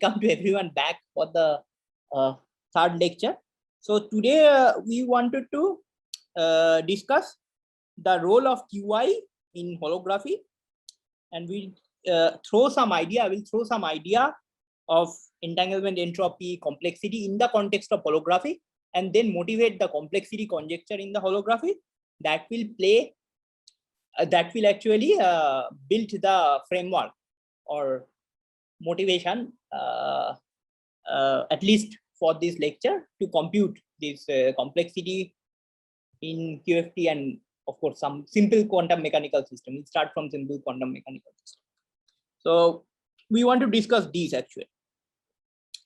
welcome to everyone back for the third lecture. So today we wanted to discuss the role of QI in holography, and we throw some idea. I will throw some idea of entanglement entropy complexity in the context of holography, and then motivate the complexity conjecture in the holography that will play that will actually build the framework or motivation at least for this lecture to compute this complexity in QFT and of course some simple quantum mechanical system. We'll start from simple quantum mechanical system. So we want to discuss these actually.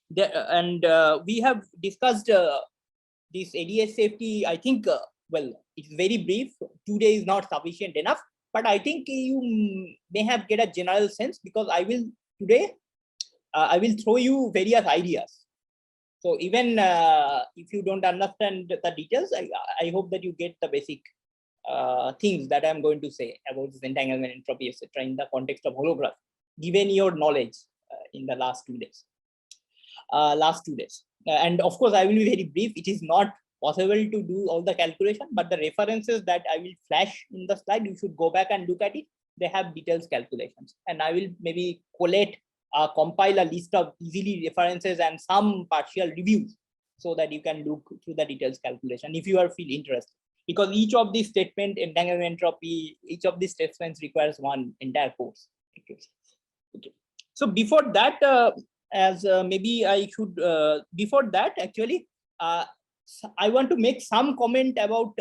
We have discussed this ADS safety. I think well, it's very brief. 2 days is not sufficient enough, but I think you may have get a general sense because I will today I will throw you various ideas. So even if you don't understand the details, I hope that you get the basic things that I'm going to say about this entanglement entropy, etc., in the context of holography, given your knowledge in the last 2 days. And of course, I will be very brief. It is not possible to do all the calculation, but the references that I will flash in the slide, you should go back and look at it. They have details calculations, and I will maybe collate compile a list of easily references and some partial reviews so that you can look through the details calculation if you are feel interested, because each of these statement, entanglement entropy, each of these statements requires one entire course. Okay. So before that, maybe I should before that actually I want to make some comment about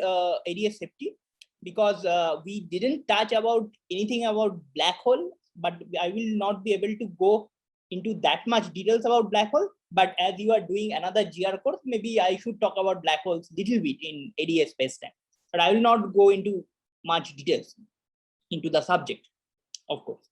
ADS safety, because we didn't touch about anything about black hole, but I will not be able to go into that much details about black hole. But as you are doing another GR course, maybe I should talk about black holes little bit in ADS spacetime, but I will not go into much details into the subject, of course.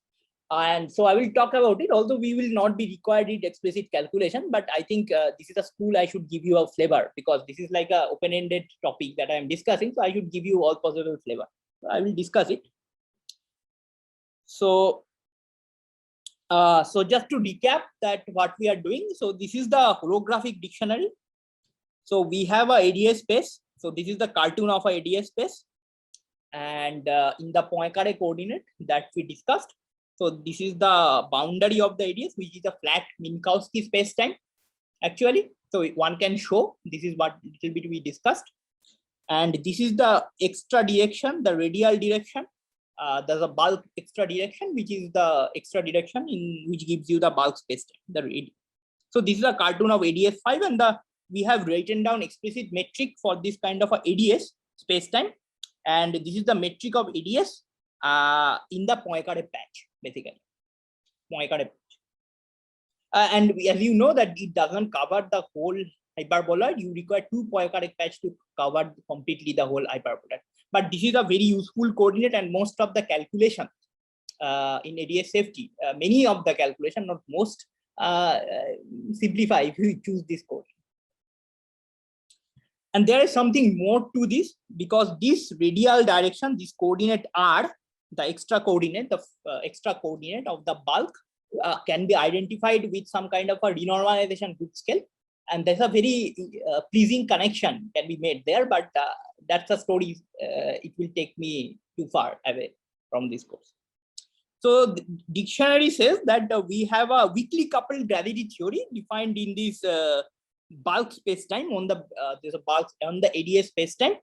And so I will talk about it, although we will not be required in explicit calculation, but I think this is a school I should give you a flavor, because this is like a open-ended topic that I am discussing. So I should give you all possible flavor. So I will discuss it. So just to recap that what we are doing. So this is the holographic dictionary. So we have a ADS space. So this is the cartoon of a ADS space. And in the Poincare coordinate that we discussed. So this is the boundary of the ADS, which is a flat Minkowski spacetime actually. So one can show this is what little bit we discussed. And this is the extra direction, the radial direction. There's a bulk extra direction, which is the extra direction in which gives you the bulk spacetime, the radial. So this is a cartoon of ADS5, and we have written down explicit metric for this kind of a ADS spacetime, and this is the metric of ADS in the Poincare patch, basically. Poincare patch. And as you know that it doesn't cover the whole hyperboloid, you require 2 Poincare patch to cover completely the whole hyperboloid. But this is a very useful coordinate, and most of the calculation in ADS safety, many of the calculation, not most, simplify if you choose this coordinate. And there is something more to this, because this radial direction, this coordinate R, the extra coordinate of the bulk can be identified with some kind of a renormalization group scale. And there's a very pleasing connection can be made there, but that's a story. It will take me too far away from this course. So the dictionary says that we have a weakly coupled gravity theory defined in this bulk spacetime on the there's a bulk on the ADS spacetime,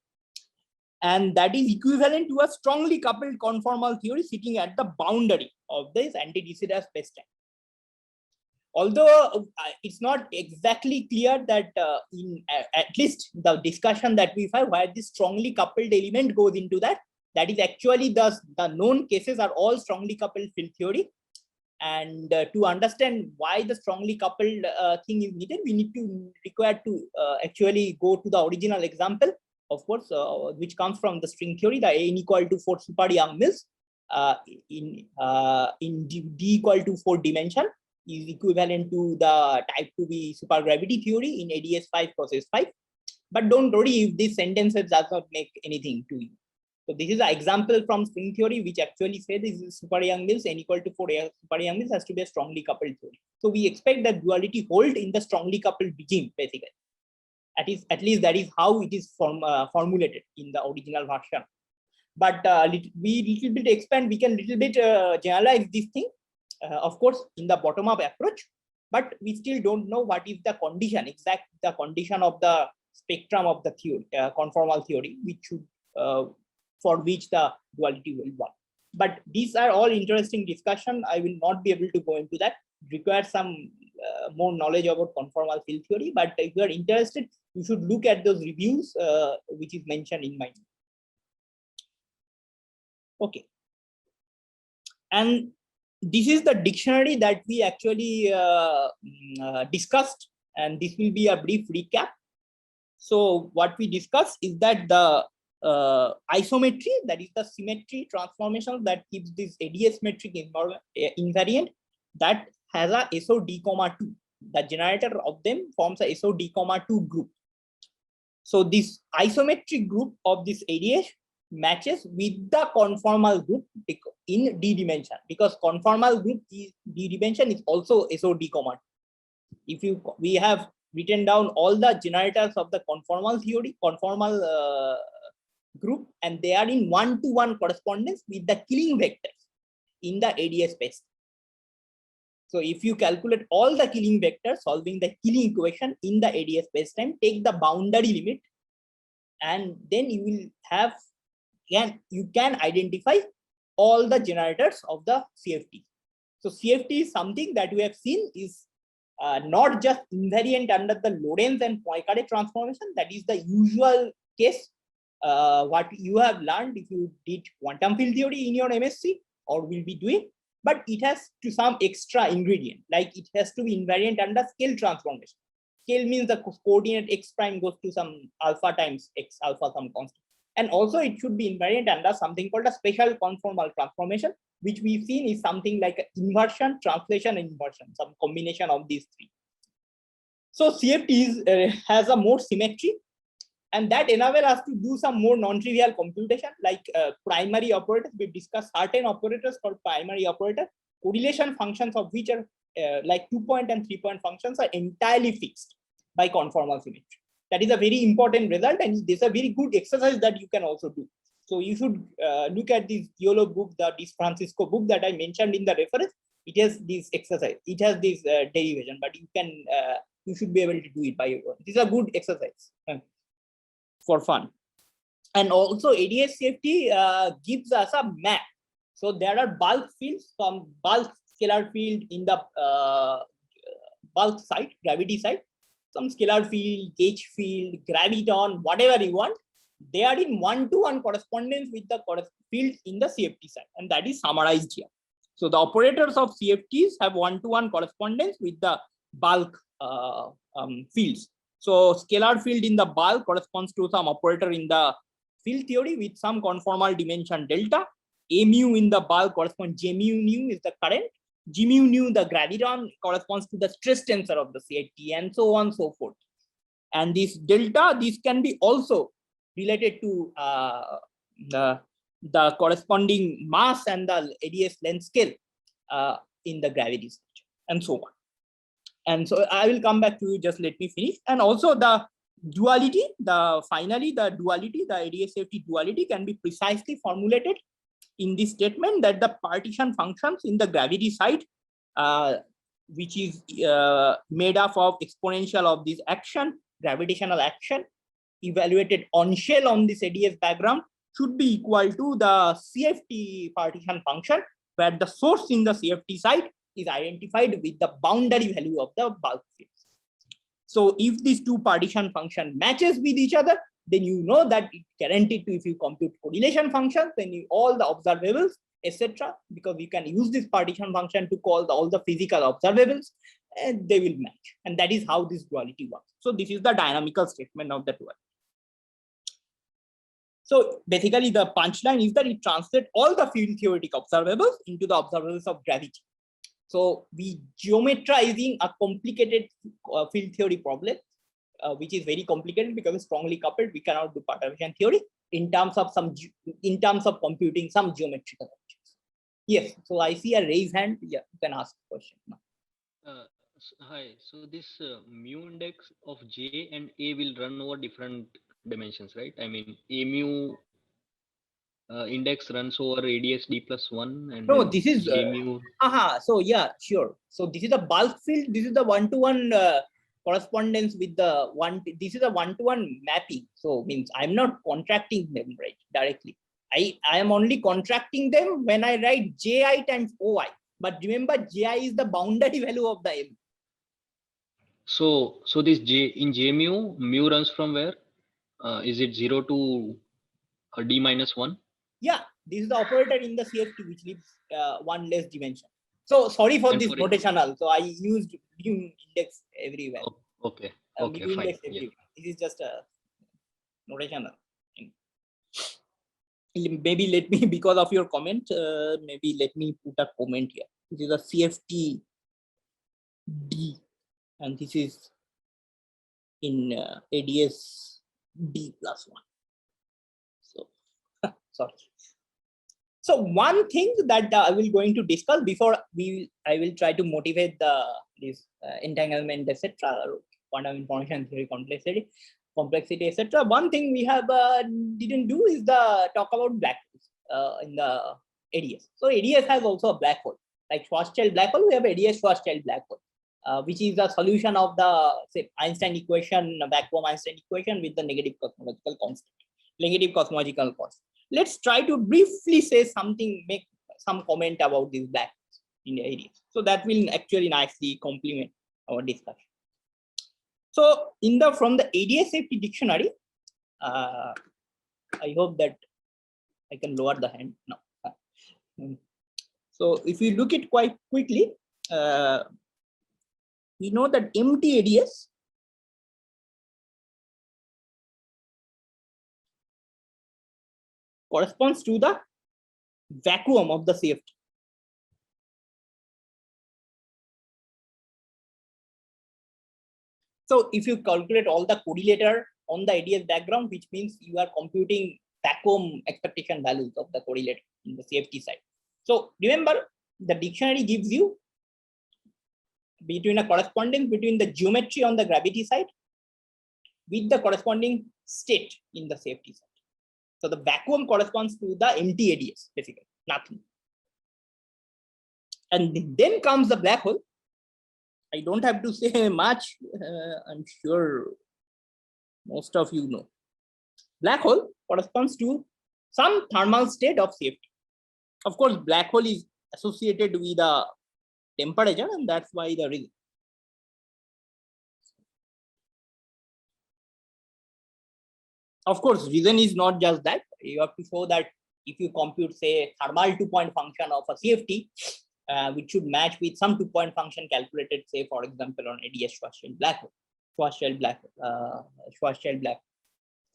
and that is equivalent to a strongly coupled conformal theory sitting at the boundary of this anti-de Sitter spacetime. Although it's not exactly clear that at least the discussion that we have where this strongly coupled element goes into that is actually the known cases are all strongly coupled field theory. And to understand why the strongly coupled thing is needed, we need to require to actually go to the original example, of course, which comes from the string theory, the n equal to 4 super Yang-Mills in D equal to 4 dimension is equivalent to the type 2B supergravity theory in ADS5 process 5. But don't worry if these sentences does not make anything to you. So this is an example from string theory, which actually says this is super Yang-Mills, n equal to 4 super Yang-Mills has to be a strongly coupled theory. So we expect that duality hold in the strongly coupled regime, basically. At least that is how it is formulated in the original version. But we little bit expand, we can little bit generalize this thing, of course, in the bottom-up approach, but we still don't know what is the condition, the condition of the spectrum of the theory, conformal theory, which should for which the duality will work. But these are all interesting discussion. I will not be able to go into that. It requires some more knowledge about conformal field theory. But if you are interested, you should look at those reviews, which is mentioned in my. Okay. And this is the dictionary that we actually discussed, and this will be a brief recap. So what we discussed is that the isometry, that is the symmetry transformation that gives this ADS metric invariant, that has a SO_D(2). The generator of them forms a SO_D(2) group. So this isometric group of this ADS matches with the conformal group in D dimension, because conformal group D dimension is also SO_D(2). If we have written down all the generators of the conformal theory, conformal group, and they are in 1-to-1 correspondence with the killing vectors in the ADS space. So if you calculate all the killing vectors solving the killing equation in the ADS spacetime, take the boundary limit, and then you will have, you can identify all the generators of the CFT. So CFT is something that we have seen is not just invariant under the Lorentz and Poincare transformation. That is the usual case. What you have learned if you did quantum field theory in your MSc or will be doing, but it has to some extra ingredient, like it has to be invariant under scale transformation. Scale means the coordinate x prime goes to some alpha times x alpha some constant. And also it should be invariant under something called a special conformal transformation, which we've seen is something like inversion, translation, and inversion, some combination of these three. So CFT has a more symmetry, and that enables us to do some more non-trivial computation, like primary operators. We've discussed certain operators called primary operators, correlation functions of which are like 2-point and 3-point functions are entirely fixed by conformal symmetry. That is a very important result, and this is a very good exercise that you can also do. So you should look at this YOLO book, the DiFrancisco book that I mentioned in the reference. It has this exercise, it has this derivation, but you can, you should be able to do it by your own. This is a good exercise for fun. And also ADS CFT gives us a map. So there are bulk fields, some bulk scalar field in the bulk side, gravity side, some scalar field, gauge field, graviton, whatever you want. They are in 1-to-1 correspondence with the fields in the CFT side, and that is summarized here. So the operators of CFTs have 1-to-1 correspondence with the bulk fields. So scalar field in the bulk corresponds to some operator in the field theory with some conformal dimension delta. A mu in the bulk corresponds, J mu nu is the current, G mu nu, the graviton, corresponds to the stress tensor of the CFT, and so on and so forth. And this delta, this can be also related to the corresponding mass and the ADS length scale in the gravity structure, and so on. And so I will come back to you, just let me finish. And also the duality, finally the duality, the ADS CFT duality can be precisely formulated in this statement that the partition functions in the gravity side, which is made up of exponential of this action, gravitational action, evaluated on shell on this ADS background, should be equal to the CFT partition function, where the source in the CFT side is identified with the boundary value of the bulk fields. So if these two partition function matches with each other, then you know that it's guaranteed to, if you compute correlation functions, then all the observables, etc., because you can use this partition function to call all the physical observables, and they will match. And that is how this duality works. So this is the dynamical statement of the duality. So basically the punchline is that it translates all the field theoretic observables into the observables of gravity. So we geometrizing a complicated field theory problem, which is very complicated because it's strongly coupled. We cannot do perturbation theory. in terms of computing some geometrical objects. Yes, so I see a raised hand. Yeah, you can ask a question now. Hi. So this mu index of J and A will run over different dimensions, right? I mean, A mu index runs over radius d plus 1 and No, then this is J mu. so yeah, sure. So this is a bulk field. This is the one-to-one correspondence with the one. This is a one-to-one mapping. So means I'm not contracting them right directly. I am only contracting them when I write Ji times Oi. But remember, Ji is the boundary value of the M. So this J in J mu runs from where? Is it 0 to d minus 1? Yeah, this is the operator in the CFT which leaves one less dimension. So sorry for And this for it, notational. So I used mu index everywhere. okay, Mu okay, fine. index Yeah. everywhere. This is just a notational. Maybe let me, because of your comment, maybe let me put a comment here. This is a CFT D, and this is in ADS D plus 1. So sorry. So one thing that I will going to discuss before I will try to motivate this entanglement, etc., quantum information theory complexity, etc. One thing we have didn't do is the talk about black holes in the ADS. So ADS has also a black hole, like Schwarzschild black hole. We have ADS Schwarzschild black hole, which is the solution of the Einstein equation, vacuum Einstein equation with the negative cosmological constant. Let's try to briefly say something, make some comment about this black holes in the ADS. So that will actually nicely complement our discussion. So from the ADS safety dictionary, I hope that I can lower the hand now. So if you look it quite quickly, we know that empty ADS corresponds to the vacuum of the CFT. So if you calculate all the correlator on the ADS background, which means you are computing vacuum expectation values of the correlator in the CFT side. So remember, the dictionary gives you between a correspondence between the geometry on the gravity side with the corresponding state in the CFT side. So the vacuum corresponds to the empty ADS, basically, nothing. And then comes the black hole. I don't have to say much. I'm sure most of you know. Black hole corresponds to some thermal state of CFT. Of course, black hole is associated with the temperature, and that's why the reason. Of course, reason is not just that. You have to show that if you compute, say, thermal 2-point function of a CFT, which should match with some 2-point function calculated, say, for example, on ADS Schwarzschild black hole.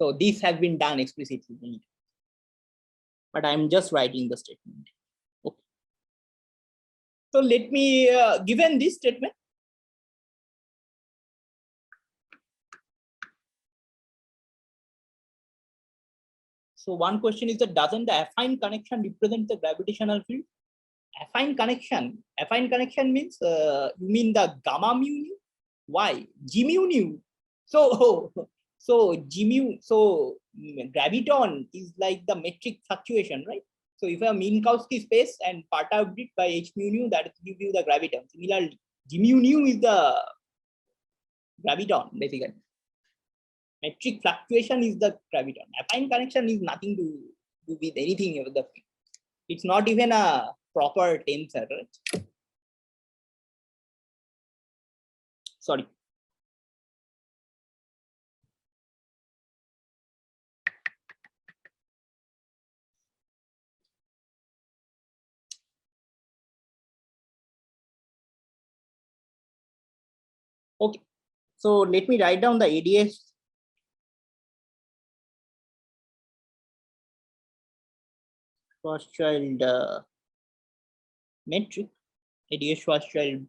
So this has been done explicitly, but I'm just writing the statement. Okay. So let me given this statement. So one question is that doesn't the affine connection represent the gravitational field? Affine connection means you mean the gamma mu nu? Why? G mu nu. So G mu, so graviton is like the metric fluctuation, right? So if you have Minkowski space and part of it by H mu nu, that gives you the graviton. Similarly, G mu nu is the graviton, basically. Metric fluctuation is the graviton. Affine connection is nothing to do with anything of the field. It's not even a proper tensor, right? Sorry. Okay, so let me write down the ADS Schwarzschild metric, ADS Schwarzschild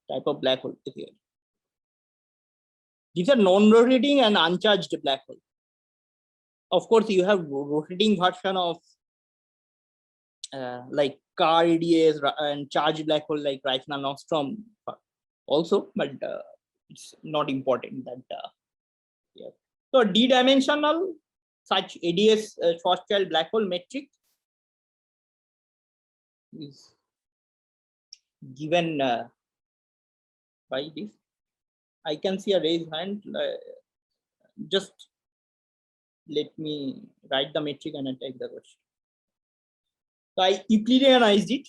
type of black hole here. These are non-rotating and uncharged black hole. of course, you have rotating version of like car ADS and charged black hole like Reichner Nordstrom also, but it's not important that. Yeah. So D-dimensional such ADS Schwarzschild black hole metric is given by this. I can see a raised hand. Just let me write the metric and I take the question. So I Euclideanized it.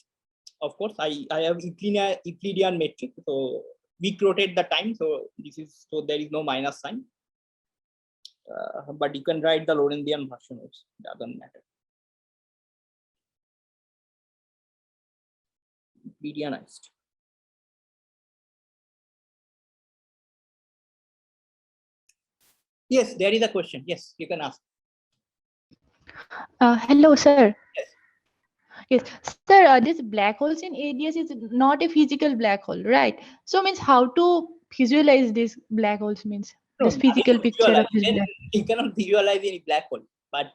Of course, I have Euclidean metric. So we rotate the time. So this is, so there is no minus sign. But you can write the Lorentzian version also. That doesn't matter. Euclideanized. Yes, there is a question. Yes, you can ask. Hello, sir. Yes. Yes, sir. This black holes in ADS is not a physical black hole, right? So means how to visualize this black holes means No, this physical picture of this then black. you cannot visualize any black hole. But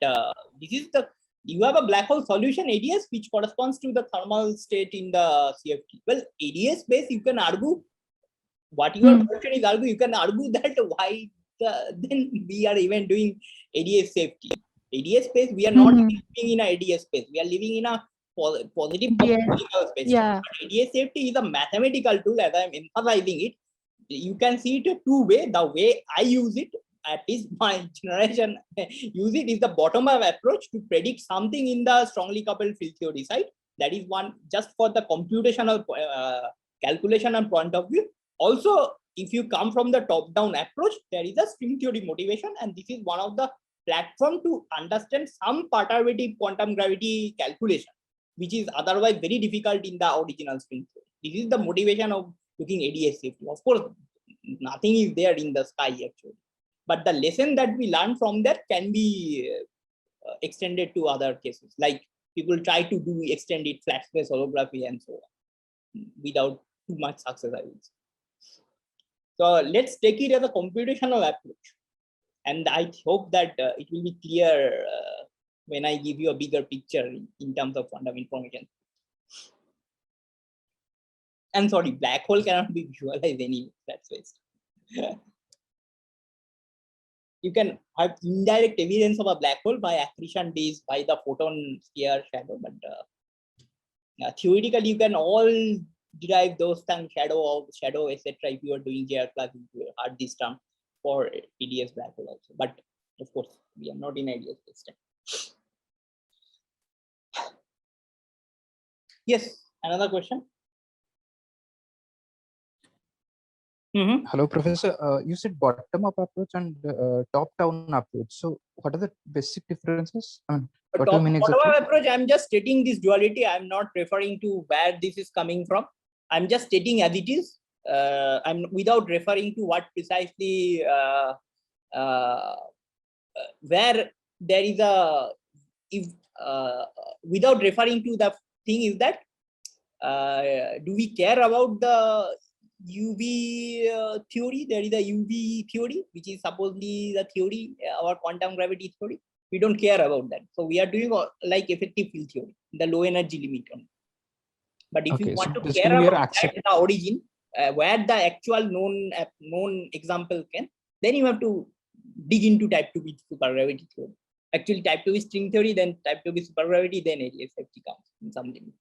this is the, you have a black hole solution ADS which corresponds to the thermal state in the CFT. Well, ADS space you can argue what your question is argue. You can argue that why then we are even doing ADS safety. ADS space we are not living in a ADS space. We are living in a positive mathematical space. Yeah. But ADS safety is a mathematical tool, as I am emphasizing it. You can see it two way. The way I use it, at least my generation use it, is the bottom-up approach to predict something in the strongly coupled field theory side. That is one just for the computational calculation and point of view. Also, if you come from the top-down approach, there is a string theory motivation, and this is one of the platform to understand some perturbative quantum gravity calculation, which is otherwise very difficult in the original string theory. This is the motivation of looking ADS safety. Of course, nothing is there in the sky actually, but the lesson that we learn from that can be extended to other cases. Like people try to do extended flat space holography and so on without too much success, I would say. So let's take it as a computational approach. And I hope that it will be clear when I give you a bigger picture in terms of quantum information. And sorry, black hole cannot be visualized anyway. That's waste. You can have indirect evidence of a black hole by accretion based by the photon sphere shadow, but theoretically you can all derive those things, shadow, etc. If you are doing JR class, if you heard this term for ADS black hole also. But of course, we are not in ADS this time. Yes, another question. Hello, Professor. You said bottom-up approach and top-down approach. So, what are the basic differences? I mean, what do you mean exactly? Bottom-up approach, I'm just stating this duality. I'm not referring to where this is coming from. I'm just stating as it is. I'm without referring to what precisely where there is a, if without referring to the thing is that do we care about the UV theory? There is a UV theory which is supposedly the theory, our quantum gravity theory. We don't care about that. So we are doing like effective field theory, the low energy limit only. But if you want to care about that, the origin, where the actual known example can, then you have to dig into type 2B supergravity theory. Actually, type 2B string theory, then type 2B supergravity, then ADS safety comes in some limit.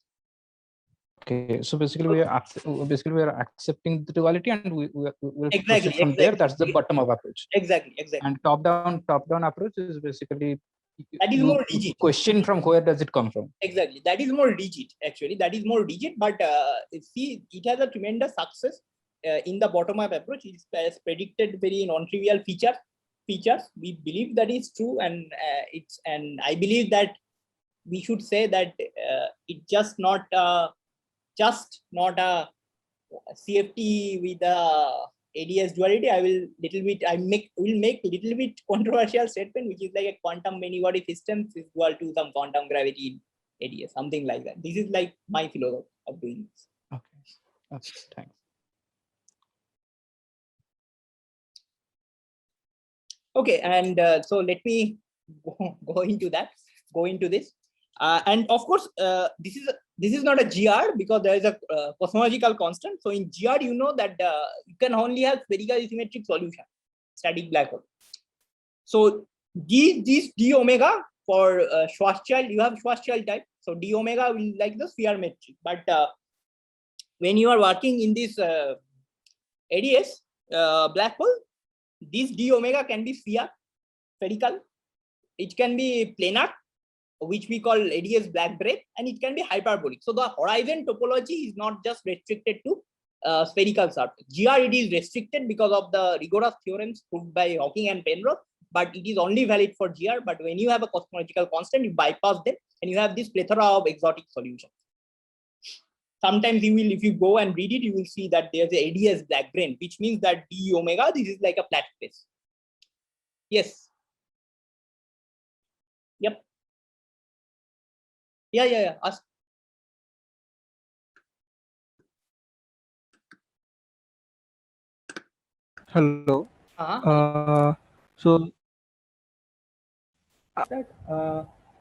Okay, so basically we are accepting the duality, and we will exactly from there. That's the bottom-up approach. Exactly. And top-down approach is basically that is more rigid. Question from where does it come from? Exactly, that is more rigid. Actually, that is more rigid. But see, it has a tremendous success in the bottom-up approach. It has predicted very non-trivial features. We believe that is true, and I believe that we should say that it's just not a CFT with a ADS duality. I will make little bit controversial statement, which is like a quantum many body system is equal to some quantum gravity in ADS, something like that. This is like my philosophy of doing this. Okay, thanks. Okay, and so let me go into that, go into this. And of course, this is not a GR because there is a cosmological constant. So in GR, you know that you can only have spherical symmetric solution, static black hole. So these d omega for Schwarzschild, you have Schwarzschild type. So d omega will like the sphere metric. But when you are working in this ADS black hole, this d omega can be spherical. It can be planar, which we call ADS black break, and it can be hyperbolic. So the horizon topology is not just restricted to spherical surface. GR, it is restricted because of the rigorous theorems proved by Hawking and Penrose, but it is only valid for GR. But when you have a cosmological constant, you bypass them and you have this plethora of exotic solutions. Sometimes you will, if you go and read it, you will see that there's a ADS black brane, which means that d omega, this is like a flat space. Yes. Yep. Yeah. Ask. Hello. So,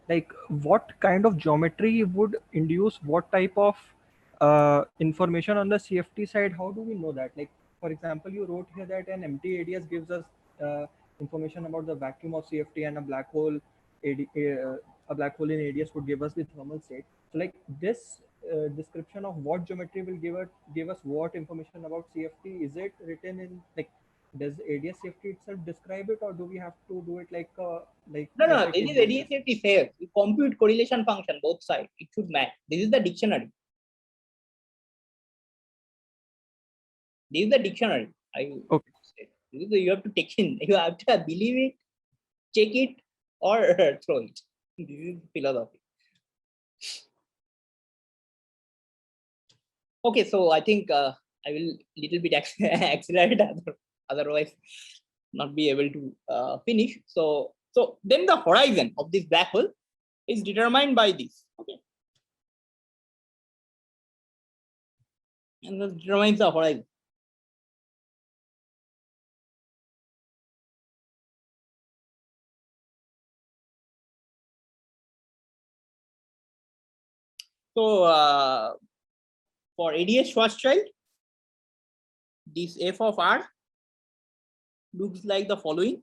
like, what kind of geometry would induce what type of information on the CFT side? How do we know that? Like, for example, you wrote here that an empty ADS gives us information about the vacuum of CFT, and a black hole a black hole in ADS would give us the thermal state. So, like, this description of what geometry will give us what information about CFT, is it written in, like, does ADS CFT itself describe it, or do we have to do it like No, this is ADS CFT fair. You compute correlation function both sides. It should match. This is the dictionary. This is the dictionary. Okay. You have to take in. You have to believe it, check it, or throw it. This is philosophy. Okay, so I think I will little bit accelerate, otherwise not be able to finish. So then the horizon of this black hole is determined by this. Okay, and that determines the horizon. So for ADS Schwarzschild, this f of r looks like the following.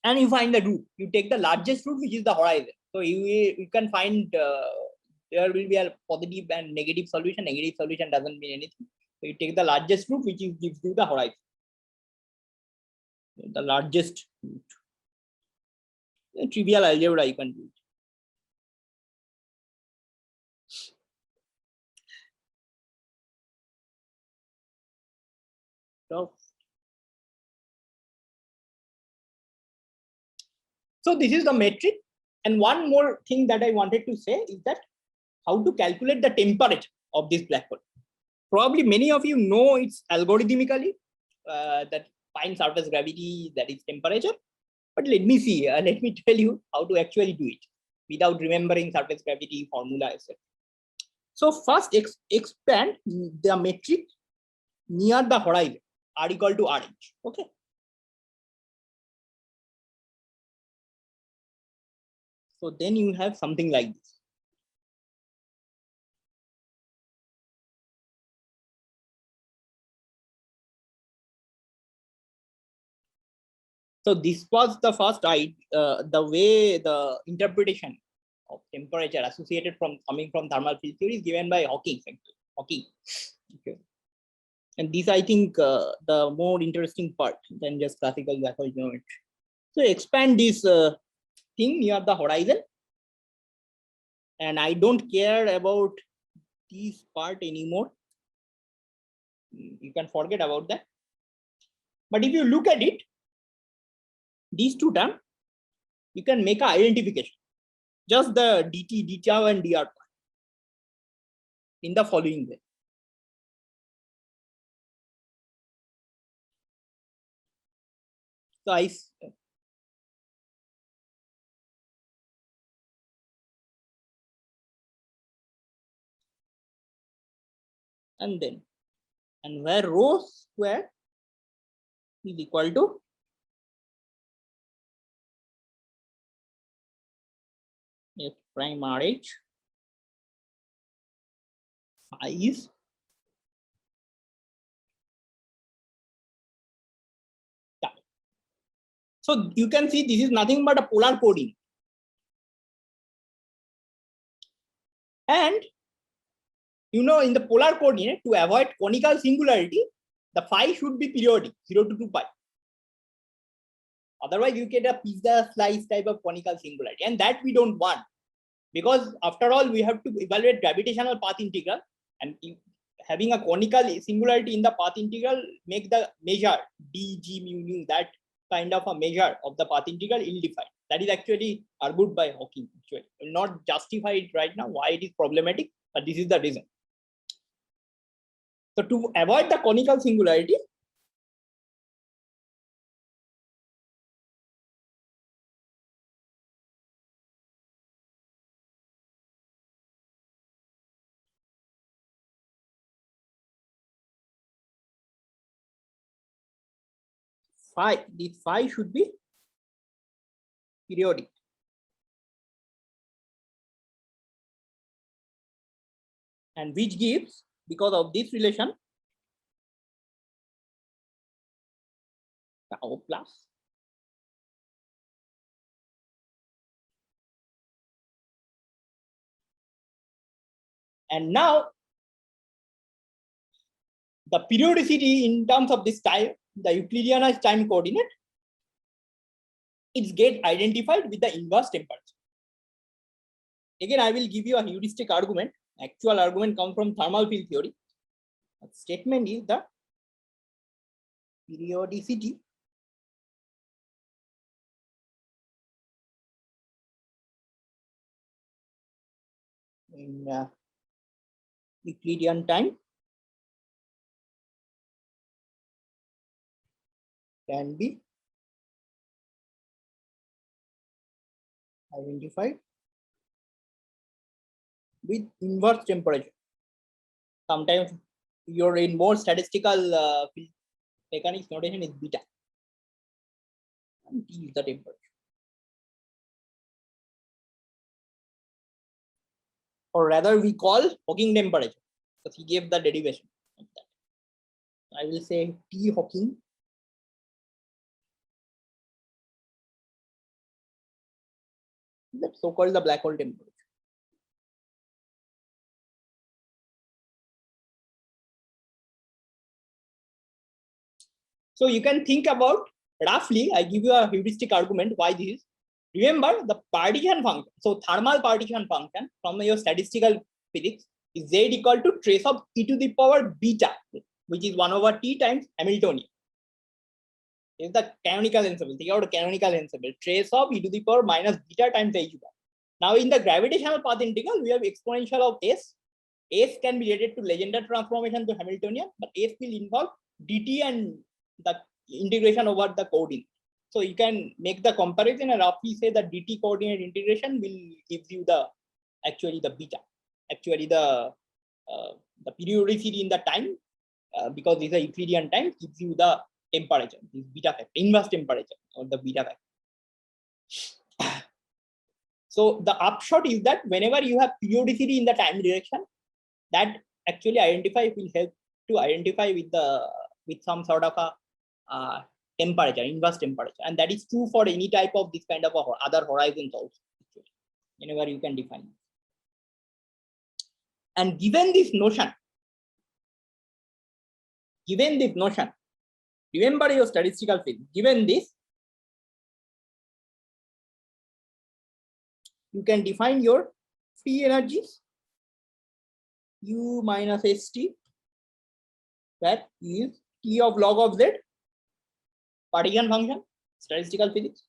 And you find the root. You take the largest root, which is the horizon. So you can find there will be a positive and negative solution. Negative solution doesn't mean anything. So you take the largest root, which gives you the horizon. The largest root. The trivial algebra you can do it. So this is the metric. And one more thing that I wanted to say is that how to calculate the temperature of this black hole. Probably many of you know it's algorithmically that fine surface gravity, that is temperature. But let me see, let me tell you how to actually do it without remembering surface gravity formula, etc. So first expand the metric near the horizon, r equal to rh. Okay. So then you have something like this. So this was the first the way the interpretation of temperature associated from coming from thermal field theory is given by Hawking. Okay. And this, I think, the more interesting part than just classical black hole geometry. So expand this thing near the horizon, and I don't care about this part anymore. You can forget about that. But if you look at it, these two terms, you can make an identification. Just the dt, dτ, and dr part in the following way. So and then, and where rho square is equal to F prime RH is that. So you can see this is nothing but a polar coordinate. And you know, in the polar coordinate, to avoid conical singularity, the phi should be periodic, 0 to 2 pi. Otherwise, you get a pizza slice type of conical singularity, and that we don't want, because after all, we have to evaluate gravitational path integral, and having a conical singularity in the path integral make the measure d g mu nu, that kind of a measure of the path integral, ill-defined. That is actually argued by Hawking. Actually, I will not justify it right now why it is problematic, but this is the reason. So to avoid the conical singularity, this phi should be periodic. And which gives, because of this relation, tau plus and now the periodicity in terms of this time, the Euclideanized time coordinate, it's get identified with the inverse temperature. Again, I will give you a heuristic argument. Actual argument comes from thermal field theory. The statement is the periodicity in Euclidean time can be identified with inverse temperature. Sometimes you're in more statistical field mechanics notation is beta, and T is the temperature. Or rather, we call Hawking temperature, because he gave the derivation of that. I will say T Hawking that so-called the black hole temperature. So you can think about roughly, I give you a heuristic argument why this is. Remember the partition function. So thermal partition function from your statistical physics is z equal to trace of e to the power beta, which is 1 over t times Hamiltonian. Is the canonical ensemble. Think about canonical ensemble. Trace of e to the power minus beta times h bar. Now in the gravitational path integral, we have exponential of s. S can be related to Legendre transformation to Hamiltonian, but S will involve dt and the integration over the coordinate. So you can make the comparison and roughly say that dt coordinate integration will give you the actually the beta, actually the periodicity in the time, because this is a Euclidean time, gives you the temperature, this beta factor, inverse temperature or the beta factor. So the upshot is that whenever you have periodicity in the time direction, that actually will help to identify with some sort of a temperature, inverse temperature, and that is true for any type of this kind of other horizons also, whenever you can define it. And given this notion, remember your statistical field, given this, you can define your free energies U minus ST, that is T of log of Z, partition function, statistical physics.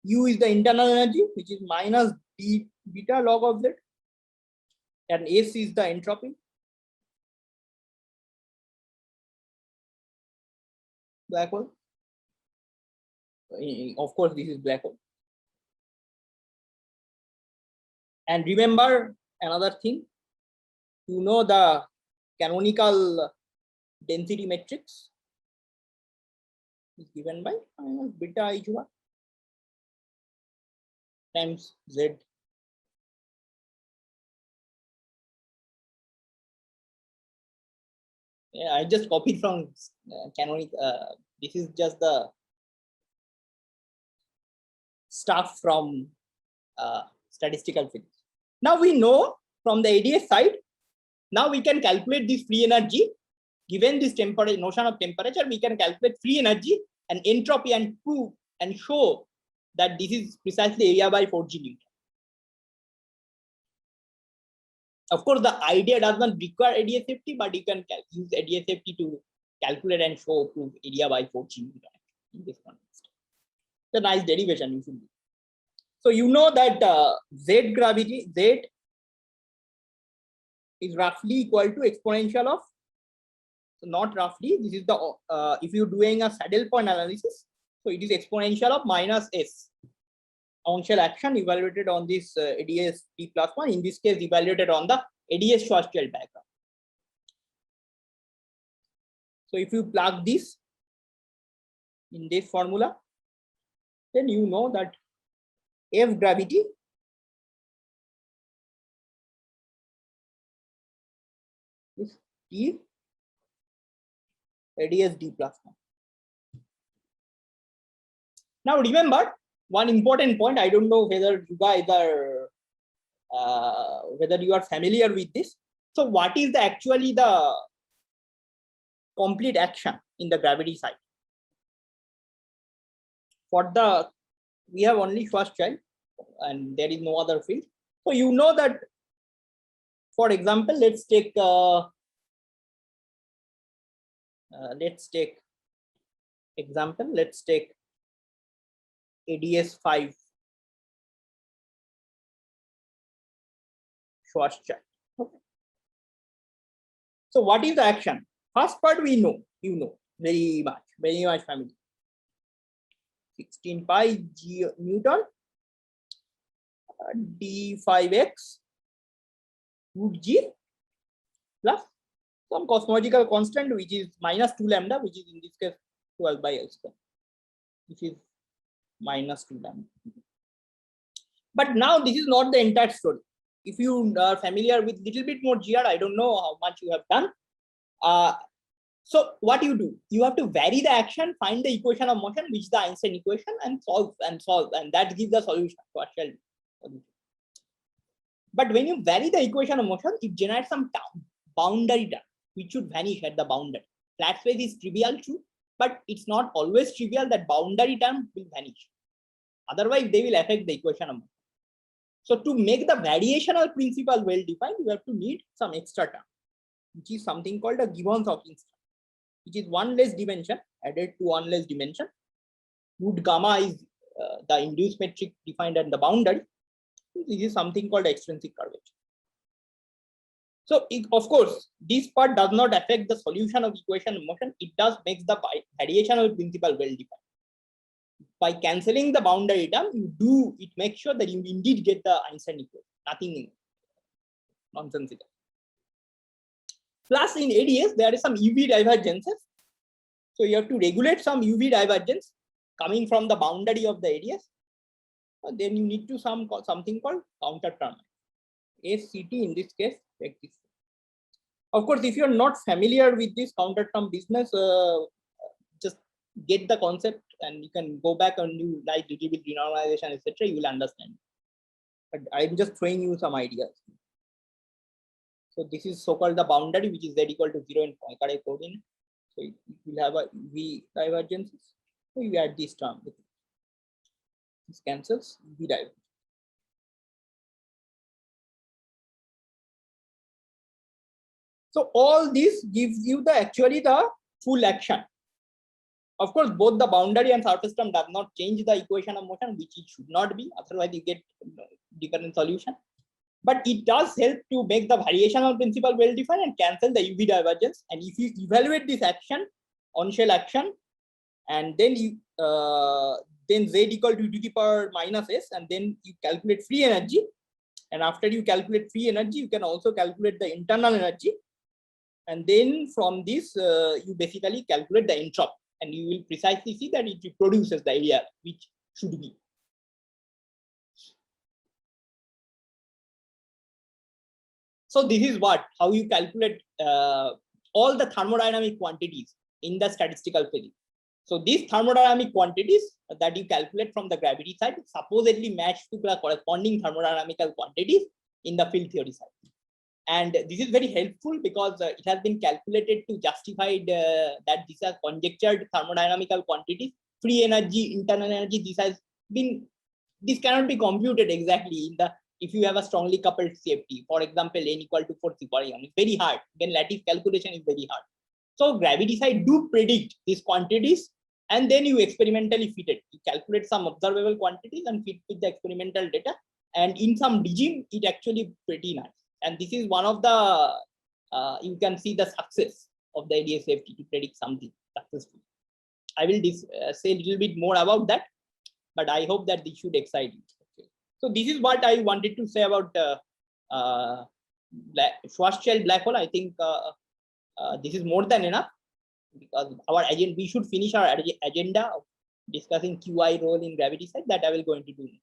U is the internal energy, which is minus d beta log of Z, and S is the entropy. Black hole. Of course, this is black hole. And remember another thing, you know the canonical density matrix is given by minus beta I times Z. Yeah, I just copied from canonical. This is just the stuff from statistical physics. Now we know from the ADS side, now we can calculate this free energy. Given this temperature, notion of temperature, we can calculate free energy and entropy and prove and show that this is precisely area by 4G Newton. Of course, the idea does not require ADS-FT, but you can use ADS-FT to calculate and show prove area by 4G Newton in this context. It's a nice derivation you should do. So you know that Z gravity, Z is roughly equal to exponential of, so not roughly, this is the, if you're doing a saddle point analysis, so it is exponential of minus S. Exponential action evaluated on this ADS T plus 1, in this case evaluated on the ADS Schwarzschild diagram. So if you plug this in this formula, then you know that F gravity is T ADS D plus 1. Now remember one important point. I don't know whether you guys are whether you are familiar with this. So what is the actually the complete action in the gravity side? For the, we have only Schwarzschild and there is no other field. So you know that, for example, let's take example, let's take ADS 5 Schwarzschild. Okay. So what is the action? First part we know, you know very much familiar. 16 pi G Newton d5x root G plus some cosmological constant which is minus 2 lambda, which is in this case 12 by L square, which is minus 2 lambda. But now this is not the entire story. If you are familiar with little bit more GR, I don't know how much you have done. So what you do, you have to vary the action, find the equation of motion, which is the Einstein equation, and solve, and that gives the solution. But when you vary the equation of motion, it generates some boundary term, which should vanish at the boundary. Flat space is trivial true, but it's not always trivial that boundary term will vanish. Otherwise, they will affect the equation of motion. So to make the variational principle well defined, you have to need some extra term, which is something called a Gibbons-Hawkins term, which is one less dimension added to one less dimension. Root gamma is the induced metric defined at the boundary. This is something called extrinsic curvature. So of course, this part does not affect the solution of equation of motion. It does make the variational principle well defined. By cancelling the boundary term, it makes sure that you indeed get the Einstein equation, nothing nonsensical. Plus in ADS, there is some UV divergences. So you have to regulate some UV divergence coming from the boundary of the ADS. Then you need to something called counter term. SCT in this case, take this. Of course, if you're not familiar with this counter term business, just get the concept and you can go back and do like little bit renormalization, etc. You will understand. But I'm just throwing you some ideas. So this is so-called the boundary, which is Z equal to 0 in Poincare coordinate. So it will have a V divergences. So you add this term. This cancels V divergence. So all this gives you the actually the full action. Of course, both the boundary and surface term does not change the equation of motion, which it should not be. Otherwise, you get different solution. But it does help to make the variational principle well defined and cancel the UV divergence. And if you evaluate this action, on shell action, and then you then Z equal to the power minus S, and then you calculate free energy. And after you calculate free energy, you can also calculate the internal energy. And then from this, you basically calculate the entropy, and you will precisely see that it produces the area which should be. So this is how you calculate all the thermodynamic quantities in the statistical physics. So these thermodynamic quantities that you calculate from the gravity side supposedly match to the corresponding thermodynamical quantities in the field theory side. And this is very helpful because it has been calculated to justify that these are conjectured thermodynamical quantities. Free energy, internal energy, this cannot be computed exactly if you have a strongly coupled CFT. For example, n equal to 4 sigma, it's very hard. Then lattice calculation is very hard. So gravity side do predict these quantities, and then you experimentally fit it. You calculate some observable quantities and fit with the experimental data. And in some regime, it actually pretty nice. And this is one of the, you can see the success of the ADS-CFT to predict something successfully. I will say a little bit more about that, but I hope that this should excite you. Okay. So this is what I wanted to say about Schwarzschild black hole. I think this is more than enough, because our agenda, we should finish our agenda of discussing QI role in gravity side. That I will go into next.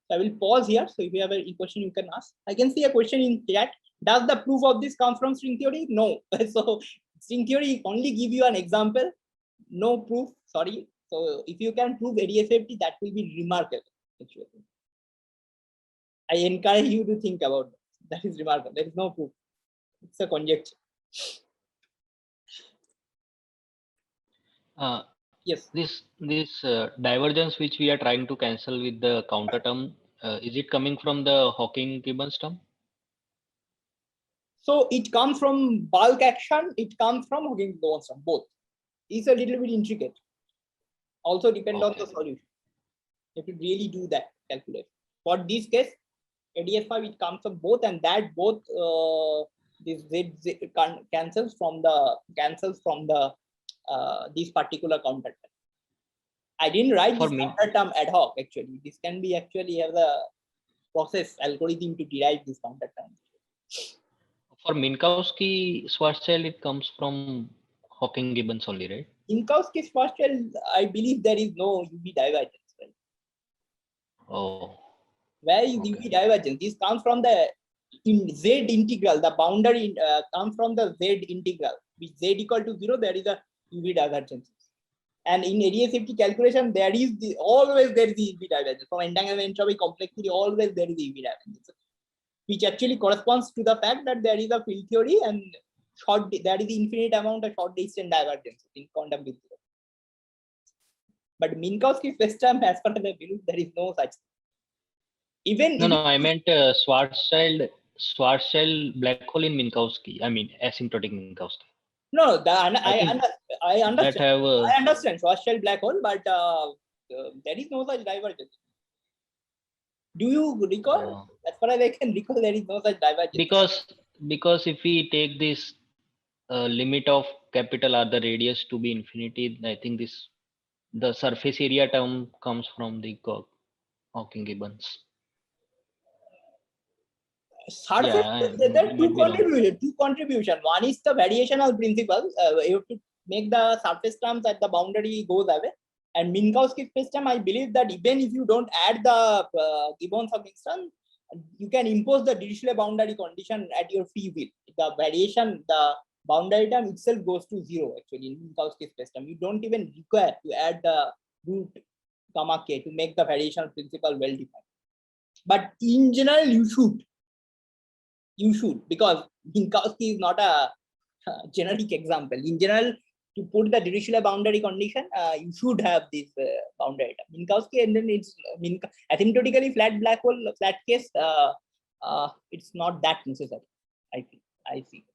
So I will pause here. So if you have any question, you can ask. I can see a question in chat. Does the proof of this come from string theory? No. So string theory only give you an example, no proof. Sorry. So if you can prove ADS-CFT, that will be remarkable. Actually, I encourage you to think about that. That is remarkable. There is no proof. It's a conjecture. Yes. This divergence which we are trying to cancel with the counter term, is it coming from the Hawking-Gibbons term? So it comes from bulk action. It comes from Hawking-Gibbons term. Both. It's a little bit intricate. Also depend on the solution. You have to really do that calculation. For this case, ADS5, it comes from both, and that both this Z cancels from the this particular counter term. I didn't write this counter term ad hoc. Actually, this can be actually have the process algorithm to derive this counter term. For Minkowski-Schwarzschild, it comes from Hawking-Gibbons only, right? Minkowski-Schwarzschild, I believe there is no UV divergence, right? Oh. Where is UV divergence? This comes from the Z integral. The boundary comes from the Z integral. With Z equal to 0, there is a UV divergence. And in ADS-CFT calculation, always there is the UV divergence. From entanglement entropy complexity, always there is the UV divergence, which actually corresponds to the fact that there is a field theory and there is the infinite amount of short distance divergence in quantum field theory. But Minkowski spectrum, as far as I believe, there is no such thing. No, I meant Schwarzschild black hole in Minkowski. I mean asymptotic Minkowski. No, I understand. I understand Schwarzschild black hole, but there is no such divergence. Do you recall? As far as I can recall, there is no such divergence. Because if we take this limit of capital R, the radius to be infinity, I think the surface area term comes from the Hawking-Gibbons. Surface, there are two contributions. One is the variational principle. You have to make the surface terms at the boundary goes away. And Minkowski system, I believe that even if you don't add the Gibbons-Hawking term, you can impose the Dirichlet boundary condition at your free will. The variation, the boundary term itself goes to 0 actually in Minkowski system. You don't even require to add the root gamma k to make the variational principle well defined. But in general, you should, because Minkowski is not a generic example. In general, to put the Dirichlet boundary condition, you should have this boundary term. Minkowski, and then it's asymptotically flat black hole, flat case, it's not that necessary. I see.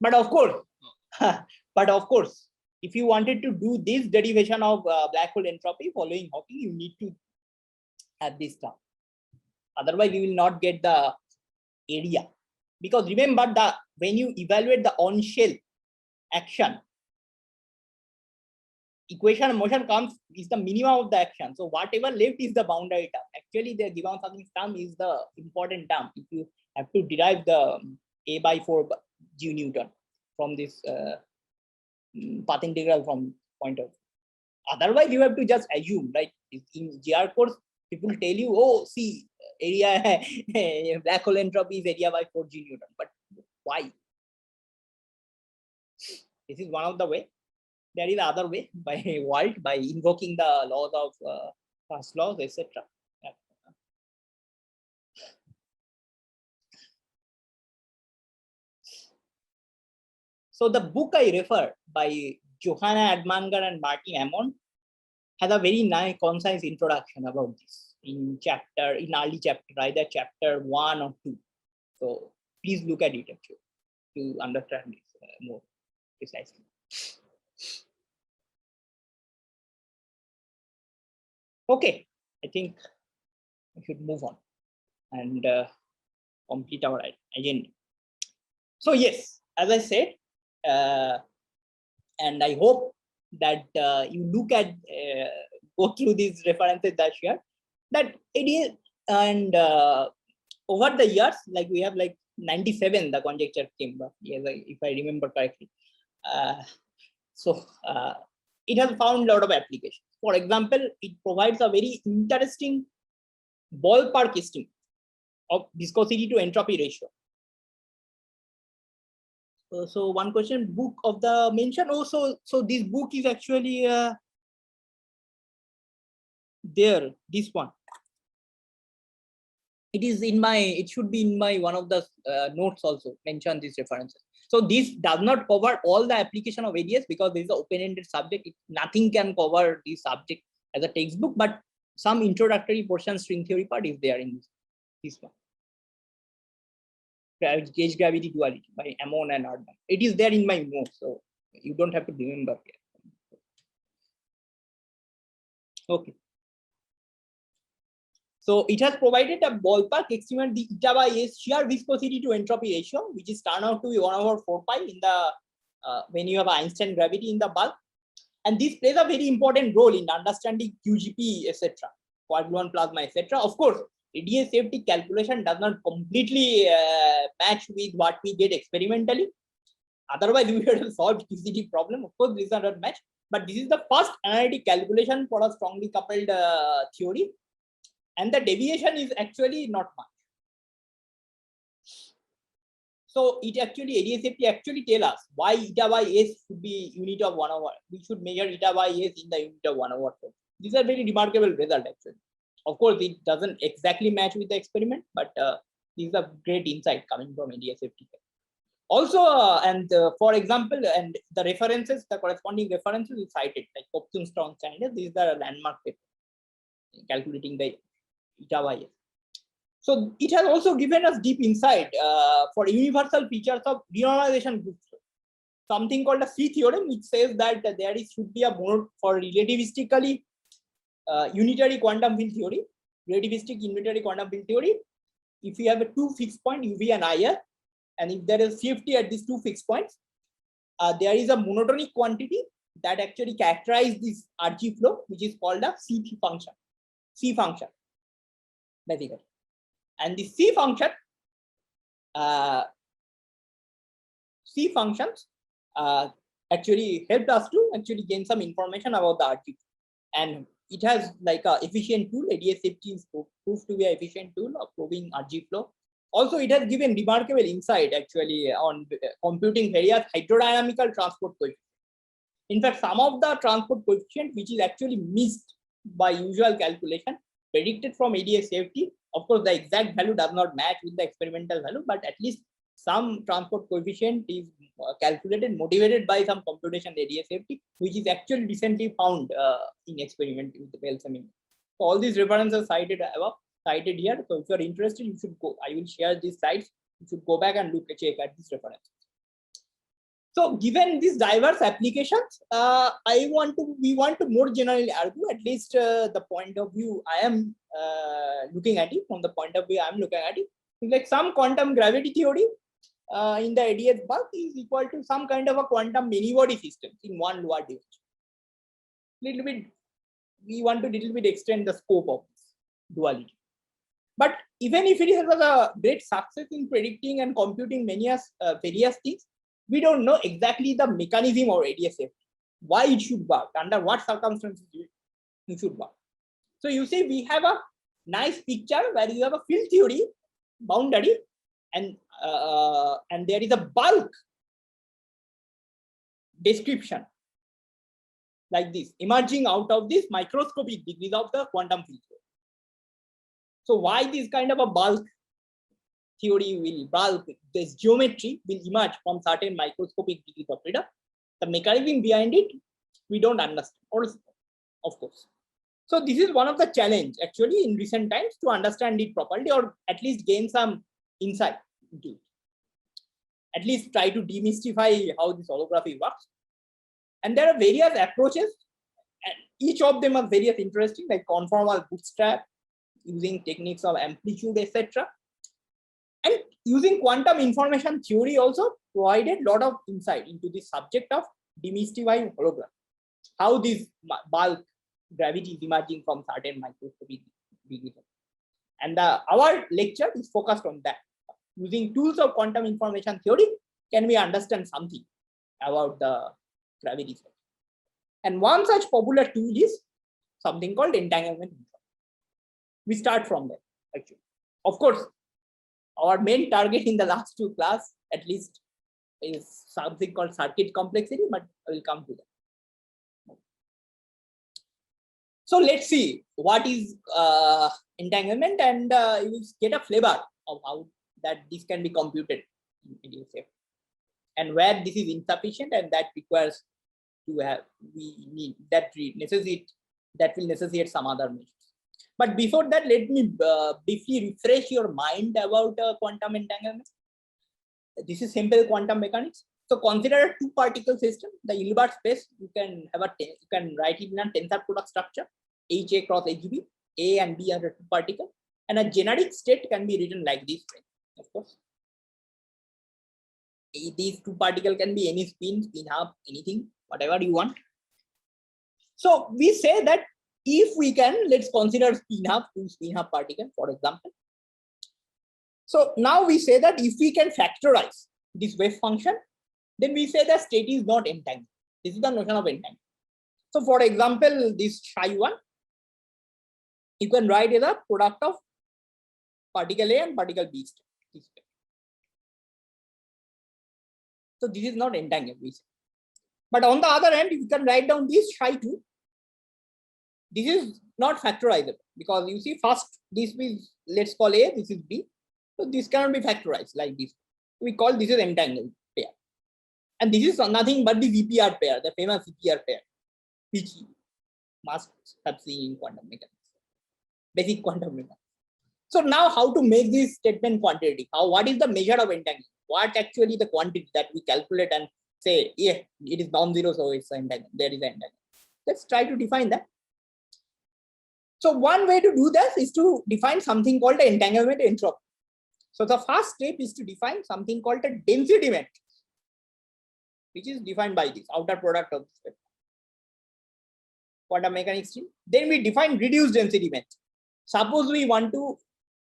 But of course, if you wanted to do this derivation of black hole entropy following Hawking, you need to have this term. Otherwise, you will not get the area. Because remember, when you evaluate the on-shell action, equation of motion is the minimum of the action. So whatever left is the boundary term. Actually, the Gibbons-Hawking term is the important term if you have to derive the A by 4 G Newton. from this path integral from point of view. Otherwise, you have to just assume, right? In GR course, people tell you, oh, see, area black hole entropy is area by 4 G Newton. But why? This is one of the way. There is other way by Wald, by invoking the laws of first laws, etc. So the book I refer by Johanna Admanger and Martin Ammon has a very nice, concise introduction about this in early chapter, either chapter 1 or 2. So please look at it actually to understand this more precisely. Okay, I think we should move on and complete our agenda. So yes, as I said, and I hope that you look at, go through these references that share, that it is, and over the years, like we have like 97, the conjecture came, yes, if I remember correctly. So it has found a lot of applications. For example, it provides a very interesting ballpark estimate of viscosity to entropy ratio. So one question, book of the mention. Also, so this book is actually there. This one. It is in my. It should be in my one of the notes also. Mention these references. So this does not cover all the application of ADS because this is an open-ended subject. Nothing can cover this subject as a textbook, but some introductory portion, string theory part is there in this one. Gauge gravity duality by Ammon and Erdmann. It is there in my notes, so you don't have to remember here. Okay. So it has provided a ballpark estimate the eta by S shear viscosity to entropy ratio, which is turned out to be 1/4 pi in the when you have Einstein gravity in the bulk, and this plays a very important role in understanding QGP, etc., quark-gluon plasma, etc. Of course, ADS safety calculation does not completely match with what we get experimentally. Otherwise, we would have solved QCD problem. Of course, these are not match, but this is the first analytic calculation for a strongly coupled theory, and the deviation is actually not much. So it actually, ADS safety actually tell us why eta by S should be unit of 1/. We should measure eta by S in the unit of 1/4. These are very remarkable result actually. Of course, it doesn't exactly match with the experiment, but these are great insight coming from ADS safety. Also, for example, and the references, the corresponding references is cited, like Kopsung Strong standard. These are landmark paper calculating the eta by S. So it has also given us deep insight for universal features of renormalization group. Something called a C theorem, which says that there should be a mode for relativistically unitary quantum field theory, relativistic unitary quantum field theory. If you have a two fixed point UV and IR, and if there is CFT at these two fixed points, there is a monotonic quantity that actually characterizes this RG flow, which is called a C function, basically. And the C functions actually helped us to actually gain some information about the RG, and it has like a efficient tool. ADS safety is proved to be an efficient tool of proving RG flow. Also, it has given remarkable insight actually on computing various hydrodynamical transport coefficients. In fact, some of the transport coefficient which is actually missed by usual calculation, predicted from ADS safety. Of course, the exact value does not match with the experimental value, but at least some transport coefficient is calculated, motivated by some computation ADS safety, which is actually recently found in experiment with the Bell-Saming. So all these references cited above, cited here. So if you are interested, you should go. I will share these slides. You should go back and check at these references. So given these diverse applications, we want to more generally argue, at least the point of view I am looking at it, from the point of view I am looking at it, like some quantum gravity theory in the ADS bulk is equal to some kind of a quantum many-body system in one lower dimension. Little bit, we want to little bit extend the scope of this duality. But even if it has a great success in predicting and computing many various things, we don't know exactly the mechanism of ADSF, why it should work, under what circumstances it should work. So you see, we have a nice picture where you have a field theory boundary, and there is a bulk description like this emerging out of this microscopic degrees of the quantum field theory. So why this kind of a bulk theory this geometry will emerge from certain microscopic degrees of freedom? The mechanism behind it, we don't understand, of course. So this is one of the challenge actually in recent times to understand it properly, or at least gain some insight into it. At least try to demystify how this holography works. And there are various approaches, and each of them are various interesting, like conformal bootstrap, using techniques of amplitude, etc. And using quantum information theory also provided a lot of insight into the subject of demystifying hologram, how this bulk gravity is emerging from certain microscopic degrees. And our lecture is focused on that. Using tools of quantum information theory, can we understand something about the gravity? And one such popular tool is something called entanglement. We start from there, actually. Of course, our main target in the last two class, at least, is something called circuit complexity, but I will come to that. So let's see what is entanglement, and you will get a flavor of how that this can be computed in ADSF, and where this is insufficient, and that requires to have that will necessitate some other measures. But before that, let me briefly refresh your mind about quantum entanglement. This is simple quantum mechanics. So consider a two-particle system, the Hilbert space. You can have you can write it in a tensor product structure, HA cross HB. A and B are the two particles, and a generic state can be written like this. Of course, these two particles can be any spin half, anything, whatever you want. So we say that if we can, let's consider two spin half particles, for example. So now we say that if we can factorize this wave function, then we say the state is not entangled. This is the notion of entanglement. So for example, this psi1, you can write as a product of particle A and particle B state. So this is not entangled, we say. But on the other hand, you can write down this psi2. This is not factorizable, because you see, first this is, let's call A, this is B. So this cannot be factorized like this. We call this is entangled pair. And this is nothing but the VPR pair, the famous VPR pair, which must have seen in quantum mechanics, basic quantum mechanics. So now how to make this statement quantitative? What is the measure of entanglement? What actually the quantity that we calculate and say, yeah, it is non-zero, so it's entanglement, there is entanglement. Let's try to define that. So one way to do this is to define something called the entanglement entropy. So the first step is to define something called a density matrix, which is defined by this outer product of this quantum mechanics team. Then we define reduced density matrix. Suppose we want to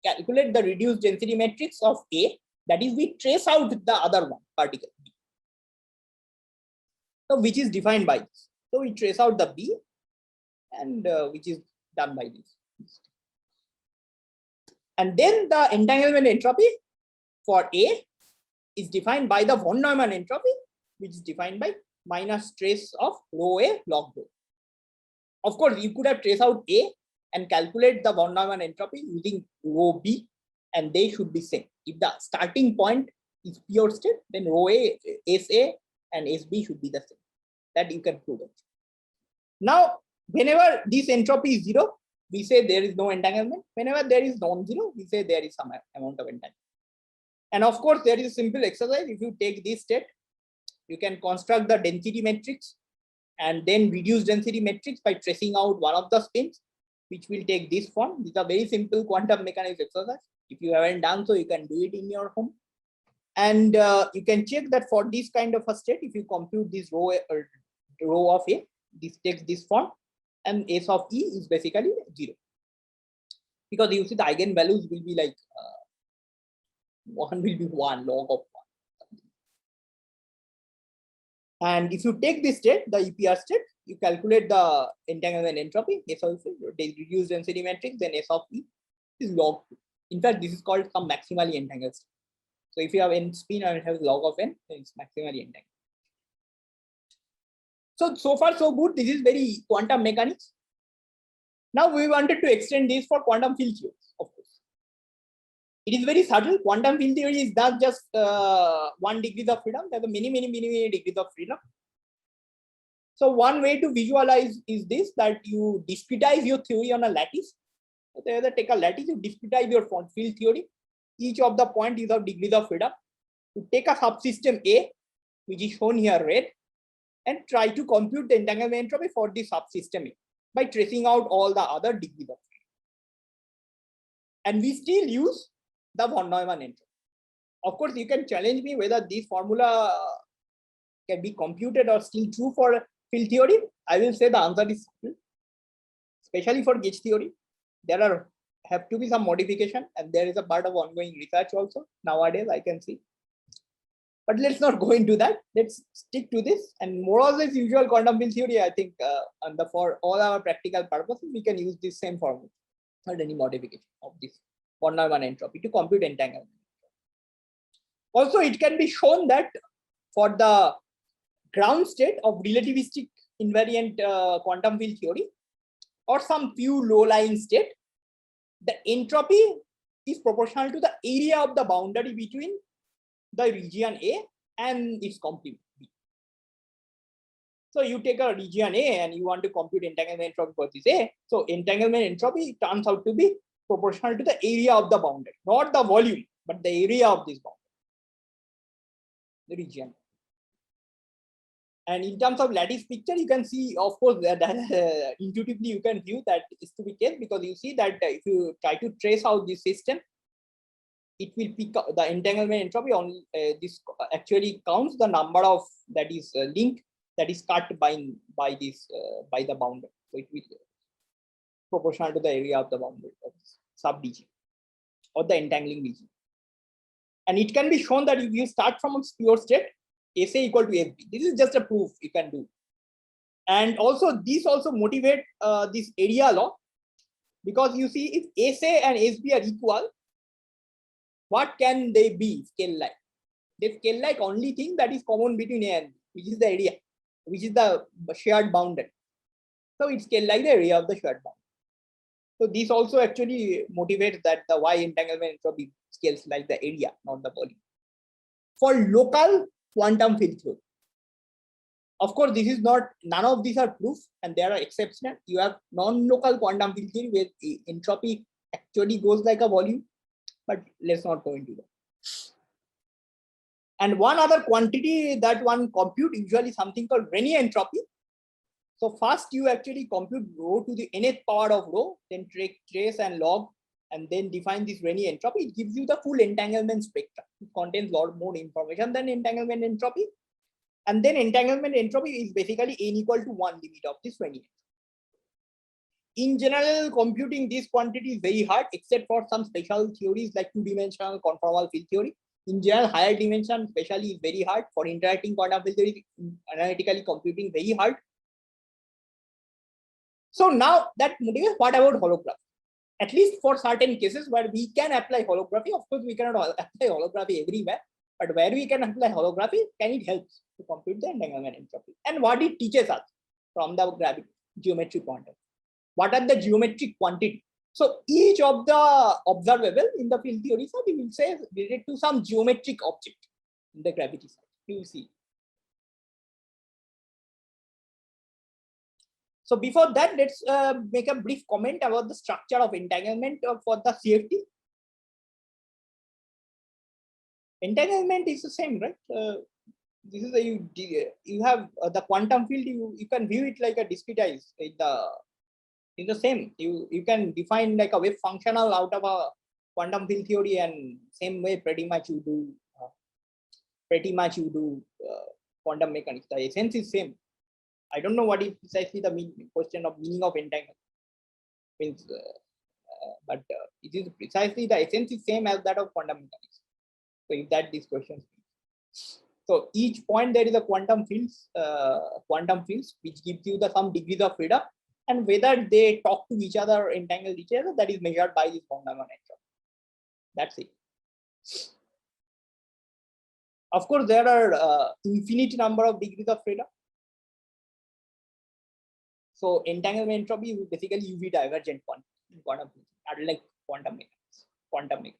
calculate the reduced density matrix of A, that is, we trace out the other one particle B. So which is defined by this. So we trace out the B, and which is done by this. And then the entanglement entropy for A is defined by the von Neumann entropy, which is defined by minus trace of rho A log rho. Of course, you could have traced out A and calculate the von Neumann entropy using rho B, and they should be same. If the starting point is pure state, then rho A, SA and SB should be the same. That you can prove it. Now, whenever this entropy is zero, we say there is no entanglement. Whenever there is non-zero, we say there is some amount of entanglement. And of course, there is a simple exercise. If you take this state, you can construct the density matrix and then reduce density matrix by tracing out one of the spins, which will take this form. These are very simple quantum mechanics exercise. If you haven't done so, you can do it in your home. And you can check that for this kind of a state, if you compute this row of A, this takes this form, and S of E is basically 0. Because you see the eigenvalues will be like 1 will be 1 log of 1. And if you take this state, the EPR state, you calculate the entanglement entropy, S of the reduced density matrix, then S of E is log 2. In fact, this is called some maximally entangled state. So if you have n spin and it has log of n, then it's maximally entangled. So far so good. This is very quantum mechanics. Now we wanted to extend this for quantum field theories, of course. It is very subtle. Quantum field theory is not just 1 degree of freedom. There are many degrees of freedom. So one way to visualize is this, that you discretize your theory on a lattice. So there, take a lattice, you discretize your field theory. Each of the point is of degrees of freedom. You take a subsystem A, which is shown here red, and try to compute the entanglement entropy for the subsystem A by tracing out all the other degrees of freedom. And we still use the von Neumann entropy. Of course, you can challenge me whether this formula can be computed or still true for field theory. I will say the answer is simple. Especially for gauge theory, there have to be some modification, and there is a part of ongoing research also nowadays, I can see. But let's not go into that. Let's stick to this, and more or less usual quantum field theory. I think for all our practical purposes, we can use this same formula without any modification of this von Neumann entropy to compute entanglement. Also, it can be shown that for the ground state of relativistic invariant quantum field theory, or some few low-lying state, the entropy is proportional to the area of the boundary between the region A and its complement B. So you take a region A and you want to compute entanglement entropy for this A. So entanglement entropy turns out to be proportional to the area of the boundary, not the volume, but the area of this boundary, the region. And in terms of lattice picture, you can see, of course, that intuitively you can view that is to be case, because you see that if you try to trace out this system, it will pick up the entanglement entropy on this actually counts the number of that is link that is cut by the boundary. So it will be proportional to the area of the boundary of sub region or the entangling region. And it can be shown that if you start from a pure state, SA equal to SB. This is just a proof you can do. And also this also motivate this area law, because you see if SA and SB are equal, what can they be scale like? They scale like only thing that is common between A and B, which is the area, which is the shared boundary. So it scale like the area of the shared boundary. So this also actually motivates that the Y entanglement entropy scales like the area, not the volume. For local quantum field theory, of course, this is not, none of these are proof, and there are exceptions. You have non-local quantum field theory where entropy actually goes like a volume, but let's not go into that. And one other quantity that one compute, usually something called Renyi entropy. So first you actually compute rho to the nth power of rho, then trace and log, and then define this Renyi entropy. It gives you the full entanglement spectrum. It contains a lot more information than entanglement entropy. And then entanglement entropy is basically n equal to 1 limit of this Renyi entropy. In general, computing this quantity is very hard, except for some special theories like two-dimensional conformal field theory. In general, higher dimension especially is very hard. For interacting quantum field theory, analytically computing very hard. So now that motivates, what about holography? At least for certain cases where we can apply holography, of course we cannot apply holography everywhere, but where we can apply holography, can it help to compute the entanglement entropy? And what it teaches us from the gravity geometry point of view. What are the geometric quantity? So each of the observable in the field theory side, we will say related to some geometric object in the gravity side. You will see. So before that, let's make a brief comment about the structure of entanglement for the CFT. Entanglement is the same, right? This is you have the quantum field. You can view it like a discretized. It's the same. You can define like a wave functional out of a quantum field theory, and same way pretty much you do quantum mechanics. The essence is same. I don't know what is precisely the question of meaning of entanglement means, but it is precisely the essence is same as that of quantum mechanics. So if that this question. So each point there is a quantum fields, which gives you the some degrees of freedom, and whether they talk to each other or entangle each other, that is measured by this von Neumann entropy. That's it. Of course, there are infinite number of degrees of freedom. So entanglement entropy is basically UV divergent quantum physics, unlike quantum mechanics.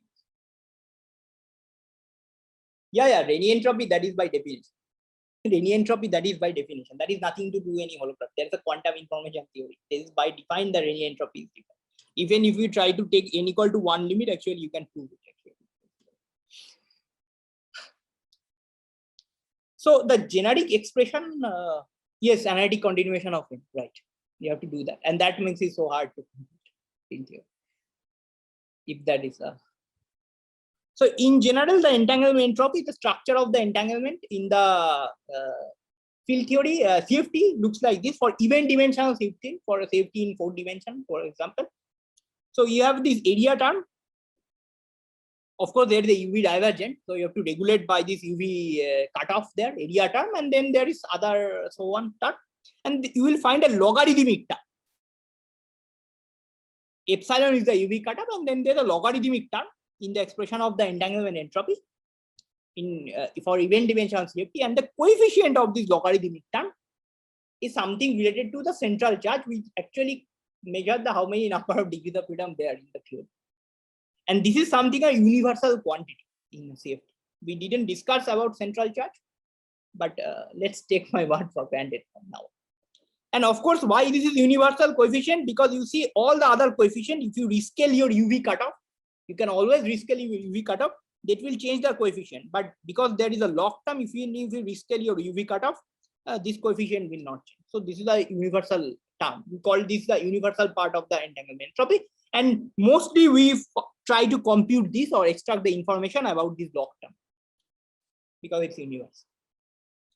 Yeah, Rayleigh entropy, that is by definition. Rayleigh entropy, that is by definition. That is nothing to do any holograph. There is a quantum information theory. This is by define the Rayleigh entropy is different. Even if you try to take n equal to 1 limit, actually you can prove it. Actually. So the generic expression, yes, analytic continuation of it, right? You have to do that, and that makes it so hard to compute. If that is a so in general, the entanglement entropy, the structure of the entanglement in the field theory, CFT looks like this for event dimensional CFT, for a safety in 4 dimension, for example. So you have this area term. Of course, there is a UV divergent, so you have to regulate by this UV cutoff there, area term, and then there is other so on term, and you will find a logarithmic term. Epsilon is the UV cutoff, and then there's a logarithmic term in the expression of the entanglement entropy in for event dimensional CFT, and the coefficient of this logarithmic term is something related to the central charge, which actually measures the how many number of degrees of freedom there in the theory. And this is something a universal quantity in CFT. We didn't discuss about central charge, but let's take my word for granted from now. And of course, why this is universal coefficient? Because you see all the other coefficient, if you rescale your UV cutoff, you can always rescale your UV cutoff, that will change the coefficient. But because there is a log term, if you rescale your UV cutoff, this coefficient will not change. So this is a universal term. We call this the universal part of the entanglement entropy. And mostly we try to compute this or extract the information about this log term because it's universal.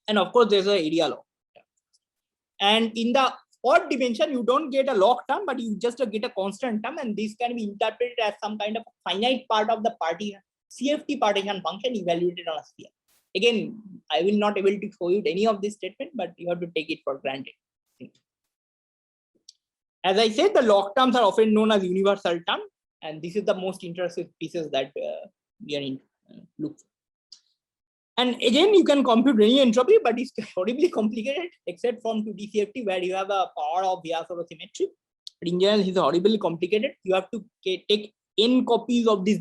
And of course, there's an area log term. And in the odd dimension, you don't get a log term, but you just get a constant term, and this can be interpreted as some kind of a finite part of the CFT partition function evaluated on a sphere. Again, I will not able to show you any of this statement, but you have to take it for granted. As I said, the log terms are often known as universal term, and this is the most interesting pieces that we are in look for. And again, you can compute Rayleigh entropy, but it's horribly complicated, except from 2D CFT, where you have a power of Virasoro symmetry. But in general, it's horribly complicated. You have to take n copies of this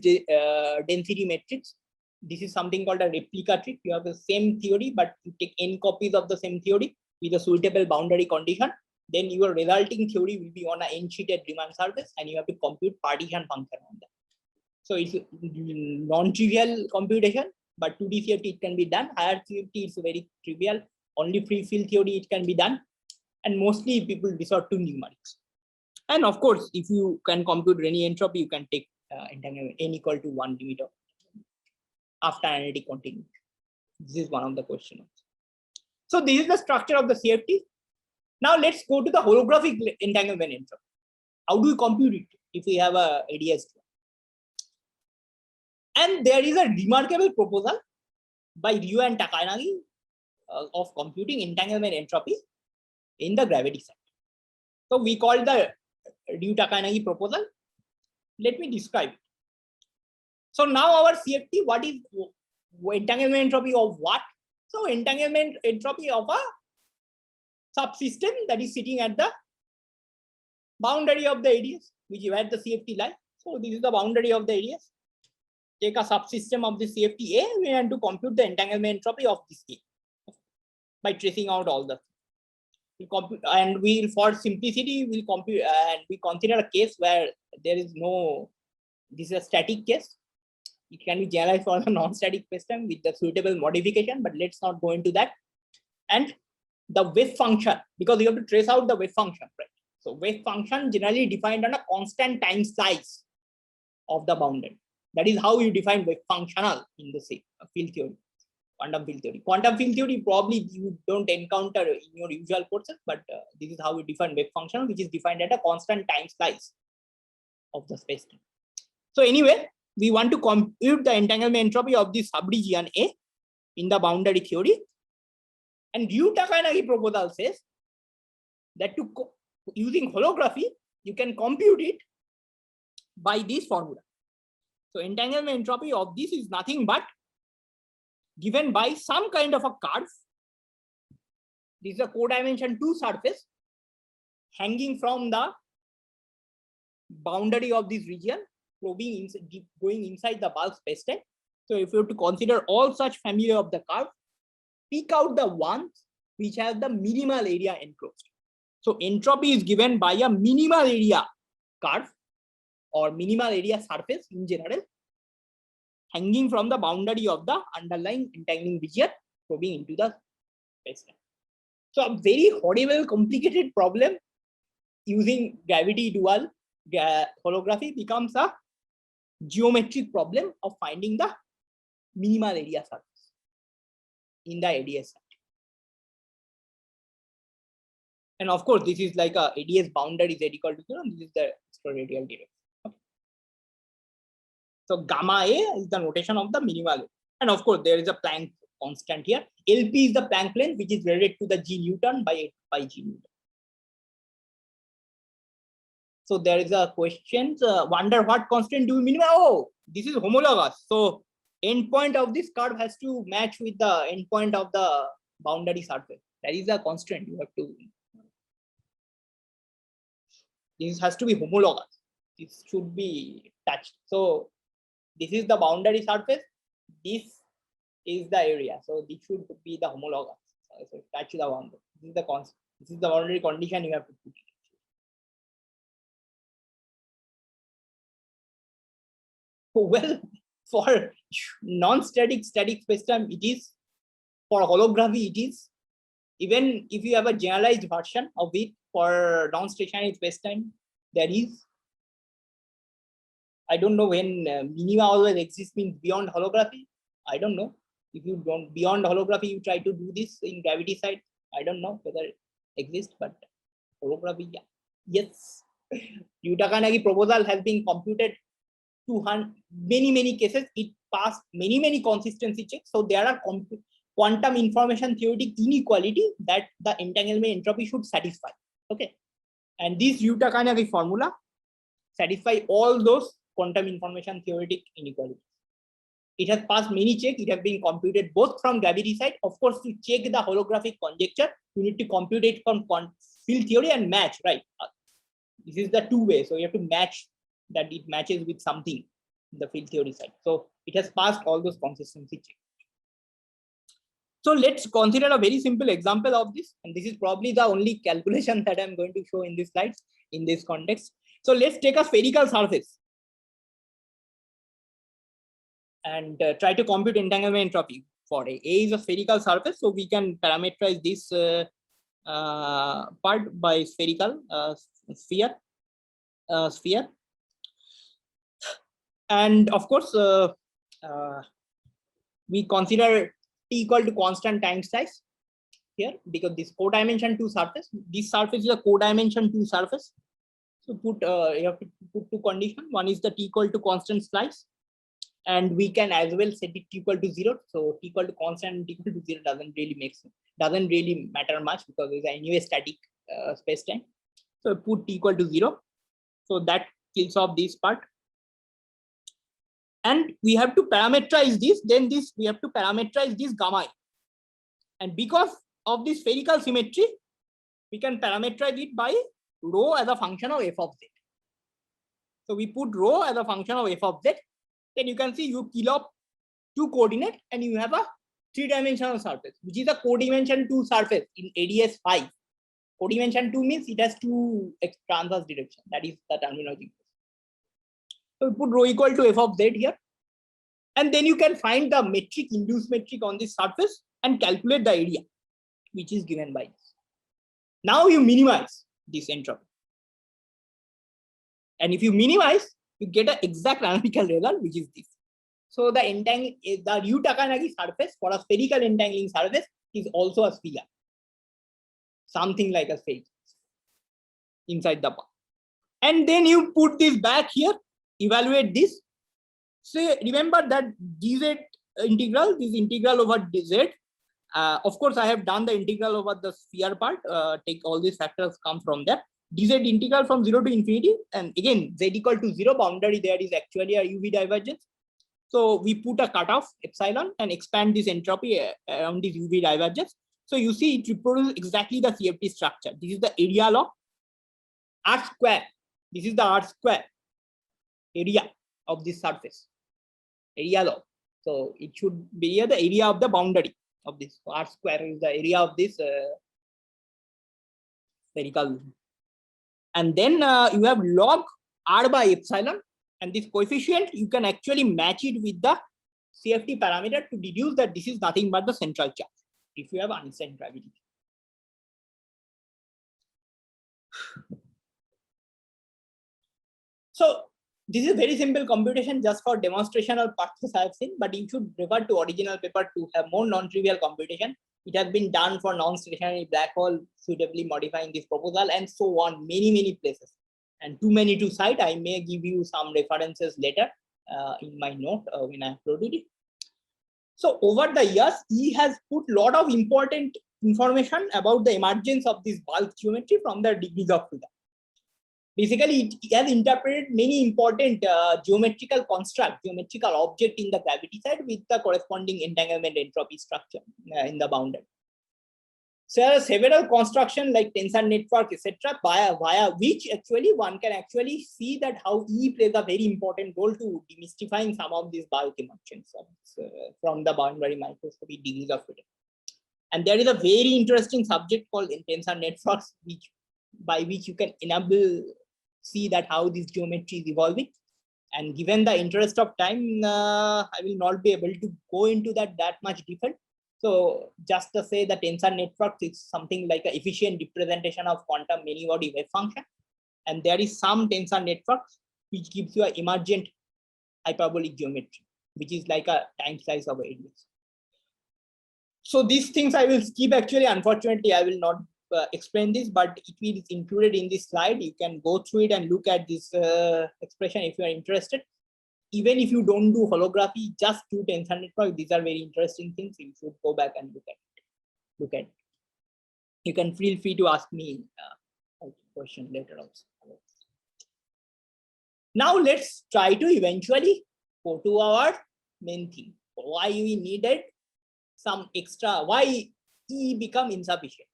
density matrix. This is something called a replica trick. You have the same theory, but you take n copies of the same theory with a suitable boundary condition. Then your resulting theory will be on an n-sheeted Riemann surface, and you have to compute partition function on that. So it's non-trivial computation, but 2D CFT it can be done. Higher CFT is very trivial. Only free field theory it can be done, and mostly people resort to numerics. And of course, if you can compute Rayleigh entropy, you can take entanglement n equal to 1 limit of after analytic continuity. This is one of the questions. So this is the structure of the CFT. Now let's go to the holographic entanglement entropy. How do we compute it if we have a ADS? And there is a remarkable proposal by Ryu and Takanagi of computing entanglement entropy in the gravity set. So we call the Ryu-Takanagi proposal. Let me describe it. So now our CFT, what is entanglement entropy of what? So entanglement entropy of a subsystem that is sitting at the boundary of the ADS, which is where the CFT lies. So this is the boundary of the ADS. Take a subsystem of the CFT A, we want to compute the entanglement entropy of this A by tracing out all the. We compute, and we, for simplicity, will compute, and we consider a case where there is no. This is a static case. It can be generalized for a non-static system with the suitable modification, but let's not go into that. And the wave function, because you have to trace out the wave function, right? So wave function generally defined on a constant time slice of the boundary. That is how you define wave functional in the field theory, quantum field theory. Quantum field theory probably you don't encounter in your usual courses, but this is how we define wave function, which is defined at a constant time slice of the space-time. So anyway, we want to compute the entanglement entropy of this subregion A in the boundary theory. And Ryu Takanagi proposal says that using holography, you can compute it by this formula. So entanglement entropy of this is nothing but given by some kind of a curve. This is a codimension 2 surface hanging from the boundary of this region, going inside the bulk spacetime. So if you have to consider all such family of the curve, pick out the ones which have the minimal area enclosed. So entropy is given by a minimal area curve or minimal area surface in general, hanging from the boundary of the underlying entangling region, probing into the spacetime. So a very horrible, complicated problem using gravity dual holography becomes a geometric problem of finding the minimal area surface in the ADS side. And of course, this is like a ADS boundary z equal to 0. This is the extraradial direction. Okay. So gamma A is the notation of the minimal. And of course, there is a Planck constant here. LP is the Planck length, which is related to the G Newton by G Newton. So there is a question, wonder what constant do we minimize? Oh, this is homologous. So endpoint of this curve has to match with the endpoint of the boundary surface. That is a constant you have to. This has to be homologous. This should be touched. So this is the boundary surface. This is the area. So this should be the homologous. So touch the boundary. This is the constant. This is the boundary condition you have to put it. Well, for non-static static spacetime, it is. For holography, it is. Even if you have a generalized version of it for non-stationary spacetime, there is. I don't know when minima always exists means beyond holography. I don't know. If you don't beyond holography, you try to do this in gravity side. I don't know whether it exists, but holography, yeah. Yes. Ryu Takanagi proposal has been computed to many cases. It passed many consistency checks. So there are quantum information theoretic inequality that the entanglement entropy should satisfy. Okay. And this Ryu Takanagi formula satisfy all those quantum information theoretic inequalities. It has passed many checks. It has been computed both from gravity side. Of course, to check the holographic conjecture, you need to compute it from field theory and match, right? This is the two way. So you have to match that it matches with something in the field theory side. So it has passed all those consistency checks. So let's consider a very simple example of this. And this is probably the only calculation that I'm going to show in this slides in this context. So let's take a spherical surface and try to compute entanglement entropy for A. A is a spherical surface, so we can parameterize this part by spherical sphere. And of course, we consider T equal to constant time size here because this codimension 2 surface. This surface is a codimension 2 surface. So you have to put two conditions. One is the T equal to constant slice. And we can as well set it T equal to 0. So T equal to constant and T equal to 0 doesn't really matter much because it's anyway static space-time. So put T equal to 0. So that kills off this part. And we have to parameterize this, then we have to parameterize this gamma. And because of this spherical symmetry, we can parameterize it by rho as a function of f of z. So we put rho as a function of f of z. Then you can see you kill off two coordinates and you have a three-dimensional surface, which is a codimension 2 surface in ADS 5. Codimension 2 means it has two transverse directions. That is the terminology. So we put rho equal to f of z here. And then you can find the metric, induced metric on this surface and calculate the area, which is given by this. Now you minimize this entropy. And if you minimize, you get an exact analytical result, which is this. So the Ryu Takanagi surface for a spherical entangling surface is also a sphere. Something like a sphere inside the bar. And then you put this back here, evaluate this. So remember that GZ integral, this integral over z. Of course, I have done the integral over the sphere part. Take all these factors come from there. Dz integral from 0 to infinity, and again z equal to 0 boundary there is actually a UV divergence. So we put a cutoff epsilon and expand this entropy around this UV divergence. So you see it reproduces exactly the CFT structure. This is the area law, R square. This is the R square area of this surface, area law. So it should be here the area of the boundary of this. R square is the area of this spherical. And then you have log R by epsilon, and this coefficient you can actually match it with the CFT parameter to deduce that this is nothing but the central charge if you have uncertain gravity. So this is very simple computation just for demonstrational purposes I have seen, but you should refer to original paper to have more non-trivial computation. It has been done for non-stationary black hole, suitably modifying this proposal, and so on, many places. And too many to cite. I may give you some references later in my note when I uploaded it. So over the years, he has put a lot of important information about the emergence of this bulk geometry from the degrees of freedom. Basically, it has interpreted many important geometrical construct, geometrical object in the gravity side with the corresponding entanglement entropy structure in the boundary. So there are several constructions like tensor network, etc., via which actually one can actually see that how E plays a very important role to demystifying some of these bulk emergence from the boundary microscopy degrees of freedom. And there is a very interesting subject called tensor networks, by which you can see that how this geometry is evolving. And given the interest of time, I will not be able to go into that much detail. So just to say that tensor networks is something like an efficient representation of quantum many-body wave function. And there is some tensor networks which gives you an emergent hyperbolic geometry, which is like a time slice of areas. So these things I will skip actually. Unfortunately, I will not explain this, but it is included in this slide. You can go through it and look at this expression if you are interested. Even if you don't do holography, just do tensor network. These are very interesting things. You should go back and look at it. You can feel free to ask me a question later also. Now let's try to eventually go to our main thing. Why we needed some extra, why E become insufficient.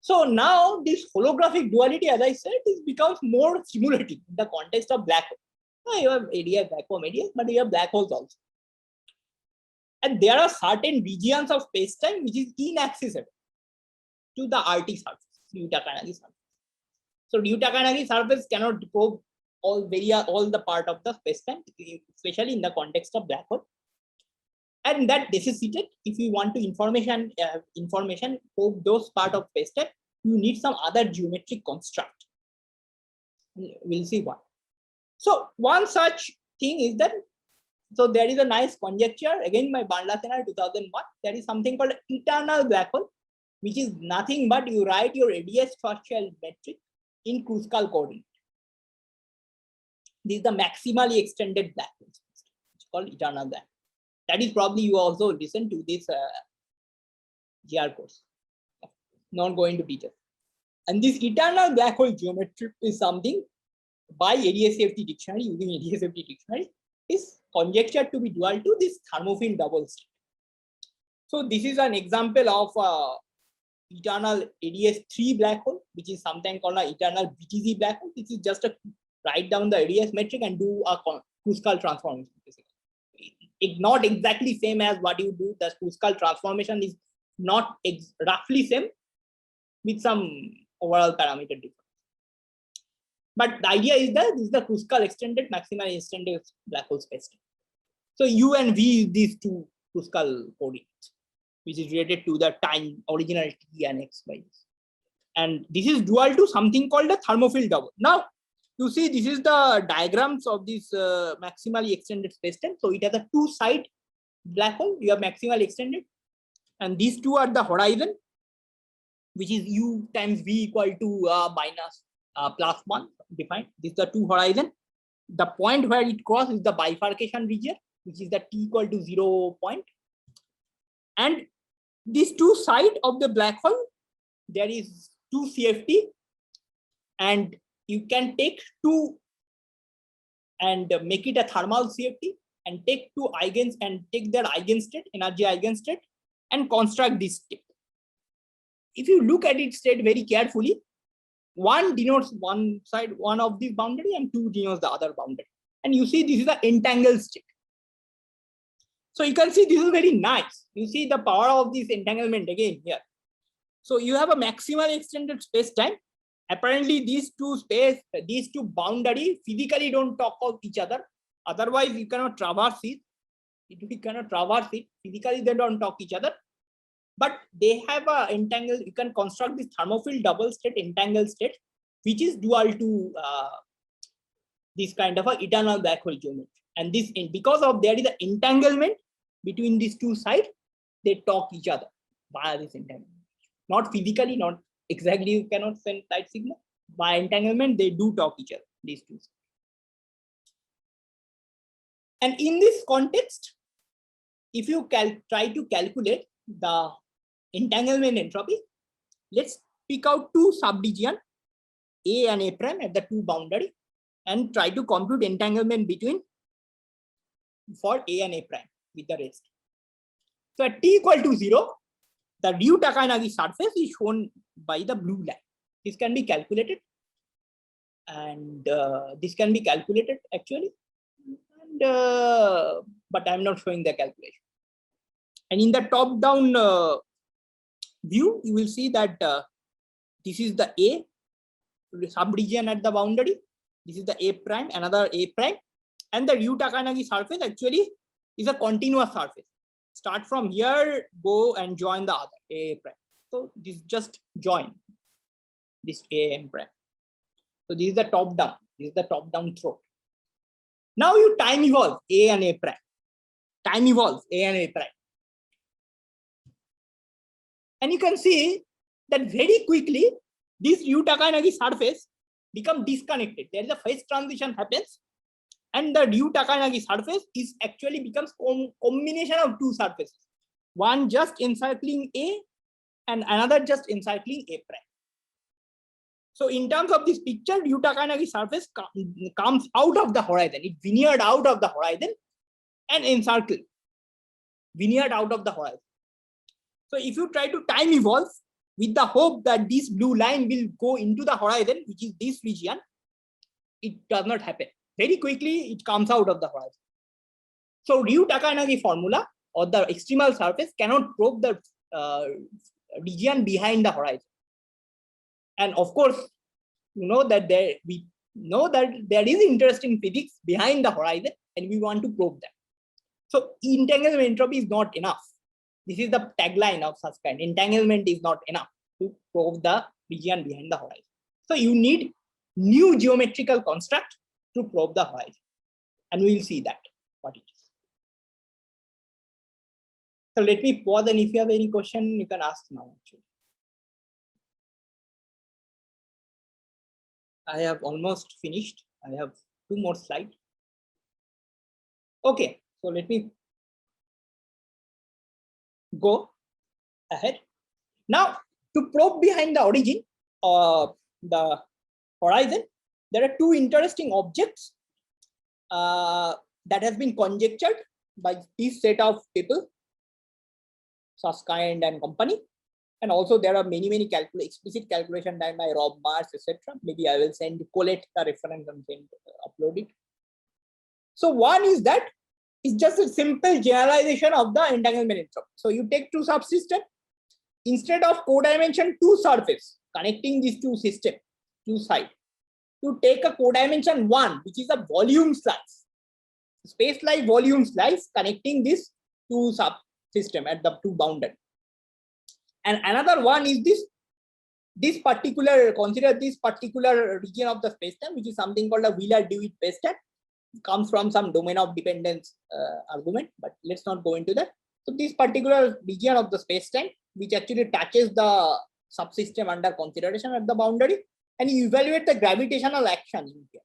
So now this holographic duality, as I said, this becomes more stimulating in the context of black hole. You have ADS, vacuum ADS, but you have black holes also. And there are certain regions of space-time which is inaccessible to the RT surface, Ryuta-Kanagi surface. So Ryuta-Kanagi surface cannot probe all the part of the space-time, especially in the context of black hole. And that necessitated, if you want to information probe those part of space-time, you need some other geometric construct. We'll see what. So one such thing is that, so there is a nice conjecture again by Bandla-Sena 2001. There is something called eternal black hole, which is nothing but you write your ADS partial metric in Kruskal coordinate. This is the maximally extended black hole. It's called eternal black hole. That is probably you also listen to this GR course. Not going to detail. And this eternal black hole geometry is something by ADS-CFT dictionary, using ADS-CFT dictionary, is conjectured to be dual to this thermophile double slit. So this is an example of eternal ADS3 black hole, which is sometimes called an eternal BTZ black hole. This is just a write down the ADS metric and do a Kruskal transformation. It's not exactly same as what you do. The Kruskal transformation is not roughly same with some overall parameter difference. But the idea is that this is the Kruskal extended, maximally extended black hole space. So U and V is these two Kruskal coordinates, which is related to the time original T and X by this. And this is dual to something called a thermophile double. Now, you see, this is the diagrams of this maximally extended spacetime. So it has a two-side black hole. You have maximally extended, and these two are the horizon, which is U times V equal to minus plus 1 defined. These are two horizon. The point where it crosses is the bifurcation region, which is the t equal to 0 point. And these two sides of the black hole, there is 2 CFT, and you can take 2 and make it a thermal CFT and take 2 eigens and take their eigenstate, energy eigenstate, and construct this state. If you look at its state very carefully, 1 denotes one side, one of this boundary, and 2 denotes the other boundary. And you see this is the entangled state. So you can see this is very nice. You see the power of this entanglement again here. So you have a maximal extended space-time. Apparently these two boundary physically don't talk of each other. Otherwise you cannot traverse it. You cannot traverse it. Physically they don't talk each other. But they have a entangled, you can construct this thermophile double state entangled state, which is dual to this kind of a eternal black hole geometry. And this, because of there is an entanglement between these two sides, they talk each other via this entanglement. Not physically, not exactly, you cannot send light signal. By entanglement, they do talk each other, these two sides. And in this context, if you try to calculate the entanglement entropy, let's pick out 2 subregion, A and A prime at the 2 boundary, and try to compute entanglement between for A and A prime with the rest. So at t equal to 0, the Ryu-Takayanagi surface is shown by the blue line. This can be calculated, and this can be calculated actually, and, but I'm not showing the calculation. And in the top-down view, you will see that this is the A subregion at the boundary. This is the A prime, another A prime, and the Ryu-Takayanagi surface actually is a continuous surface. Start from here, go and join the other A prime. So this just join this A and prime. So this is the top down. This is the top down throat. Now you time evolve A and A prime. Time evolves A and A prime. And you can see that very quickly this Ryu-Takayanagi surface become disconnected. There is a phase transition happens, and the Ryu-Takayanagi surface is actually becomes combination of 2 surfaces. One just encircling A and another just encircling A prime. So in terms of this picture, Ryu-Takayanagi surface comes out of the horizon. It veneered out of the horizon and encircled. Veneered out of the horizon. So if you try to time evolve with the hope that this blue line will go into the horizon, which is this region, it does not happen. Very quickly, it comes out of the horizon. So Ryu-Takayanagi formula or the extremal surface cannot probe the region behind the horizon. And of course, you know that we know that there is interesting physics behind the horizon, and we want to probe that. So entanglement entropy is not enough. This is the tagline of such kind. Entanglement is not enough to probe the region behind the horizon. So you need new geometrical construct to probe the horizon. And we will see that, what it is. So let me pause, and if you have any question, you can ask now. Actually, I have almost finished. I have 2 more slides. Okay, so let me go ahead. Now, to probe behind the origin of the horizon, there are 2 interesting objects that has been conjectured by this set of people, Susskind and company. And also there are many explicit calculation done by Rob Mars, etc. Maybe I will collect the reference and upload it. So one is that it's just a simple generalization of the entanglement entropy. So you take 2 subsystems, instead of codimension 2 surface connecting these 2 systems, 2 sides, you take a codimension 1, which is a volume slice, space-like volume slice connecting this 2 subsystem at the 2 boundary. And another one is this particular, consider this particular region of the spacetime, which is something called a Wheeler-DeWitt spacetime. It comes from some domain of dependence argument, but let's not go into that. So this particular region of the spacetime, which actually touches the subsystem under consideration at the boundary, and you evaluate the gravitational action in here.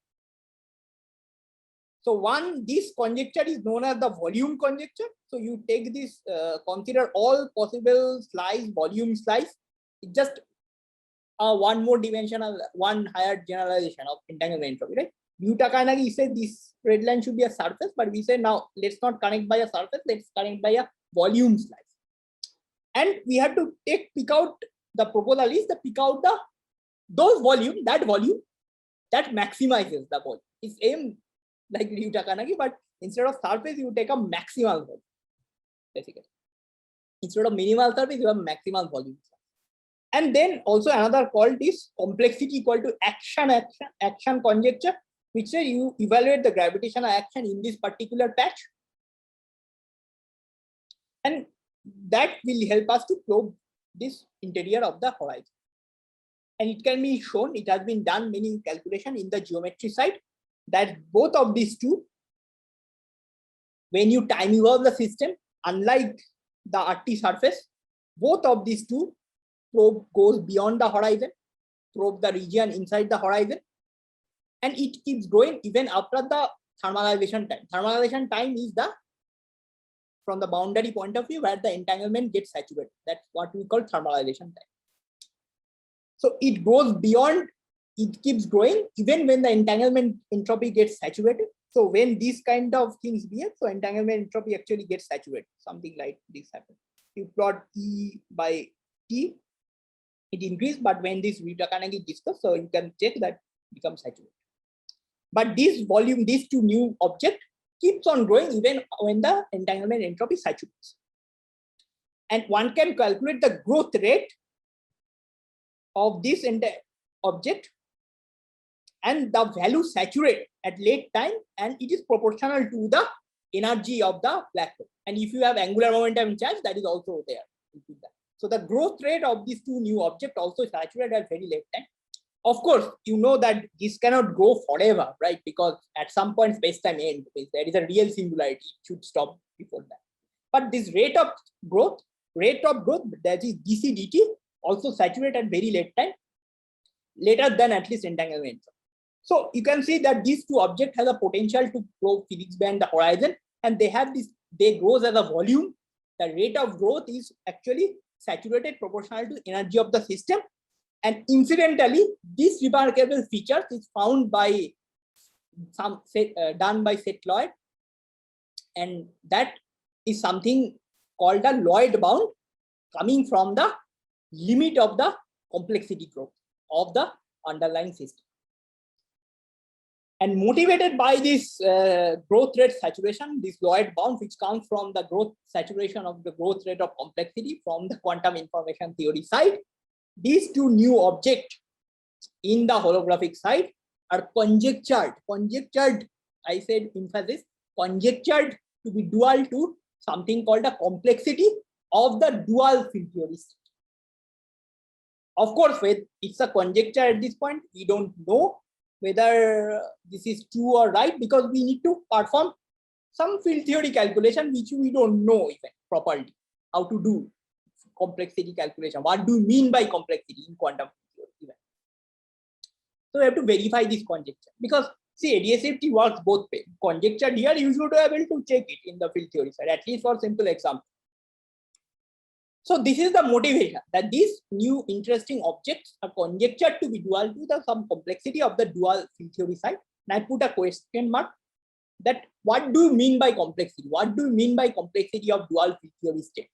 So this conjecture is known as the volume conjecture. So you take this, consider all possible slice, volume slice. It's just one more dimensional, one higher generalization of entanglement entropy, right? Yuta-Kanagi said this red line should be a surface, but we say now let's not connect by a surface, let's connect by a volume slice. And we have to pick out, the proposal is to pick out those volume that maximizes the volume. It's aim like Yuta-Kanagi, but instead of surface, you take a maximal volume, basically. Instead of minimal surface, you have maximal volume. And then also another called is complexity equal to action conjecture, which says you evaluate the gravitational action in this particular patch. And that will help us to probe this interior of the horizon. And it can be shown, it has been done many calculations in the geometry side, that both of these two, when you time evolve the system, unlike the RT surface, both of these two probe goes beyond the horizon, probe the region inside the horizon, and it keeps growing even after the thermalization time. Thermalization time is from the boundary point of view where the entanglement gets saturated. That's what we call thermalization time. So it goes beyond, it keeps growing even when the entanglement entropy gets saturated. So when these kind of things behave, so entanglement entropy actually gets saturated. Something like this happens. You plot E by T, it increases, but when this Yuta-Kanagi is discussed, so you can check that it becomes saturated. But this volume, these two new objects keeps on growing even when the entanglement entropy saturates. And one can calculate the growth rate of this object, and the value saturate at late time, and it is proportional to the energy of the black hole. And if you have angular momentum charge, that is also there. So the growth rate of these two new objects also saturate at very late time. Of course, you know that this cannot go forever, right? Because at some point space-time ends. There is a real singularity, it should stop before that. But this rate of growth, that is dc dt, also saturate at very late time, later than at least entanglement. So you can see that these two objects have a potential to probe physics beyond the horizon, and they have this, they grow as a volume. The rate of growth is actually saturated proportional to energy of the system. And incidentally, this remarkable feature is found by done by Seth Lloyd, and that is something called a Lloyd bound, coming from the limit of the complexity growth of the underlying system. And motivated by this growth rate saturation, this Lloyd bound, which comes from the growth saturation of the growth rate of complexity from the quantum information theory side, these two new objects in the holographic side are conjectured, I said emphasis, conjectured to be dual to something called a complexity of the dual field theory state. Of course, it's a conjecture at this point. We don't know whether this is true or right, because we need to perform some field theory calculation which we don't know even properly how to do complexity calculation. What do you mean by complexity in quantum theory even? So we have to verify this conjecture, because see, ADS-CFT works both ways. Conjecture here, you should be able to check it in the field theory side, at least for simple example. So this is the motivation, that these new interesting objects are conjectured to be dual to some complexity of the dual field theory side. And I put a question mark that what do you mean by complexity? What do you mean by complexity of dual field theory state?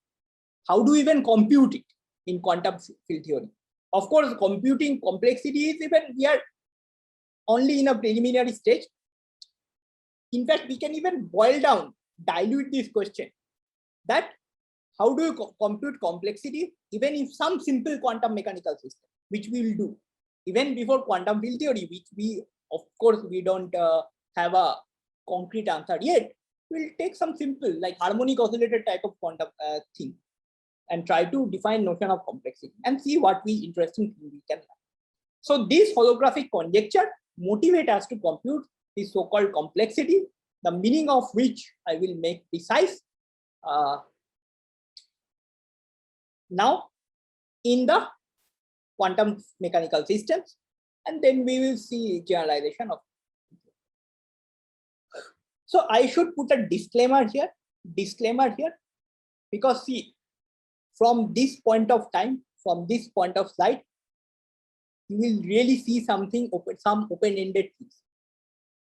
How do you even compute it in quantum field theory? Of course, computing complexity is even, we are only in a preliminary stage. In fact, we can even boil down, dilute this question, that how do you compute complexity even in some simple quantum mechanical system, which we will do even before quantum field theory, which we, of course, we don't have a concrete answer yet. We'll take some simple like harmonic oscillator type of quantum thing and try to define notion of complexity and see what interesting thing we can learn. So this holographic conjecture motivate us to compute this so-called complexity, the meaning of which I will make precise now in the quantum mechanical systems, and then we will see generalization of. So I should put a disclaimer here, because see, from this point of time, from this point of slide, you will really see something open, some open-ended things.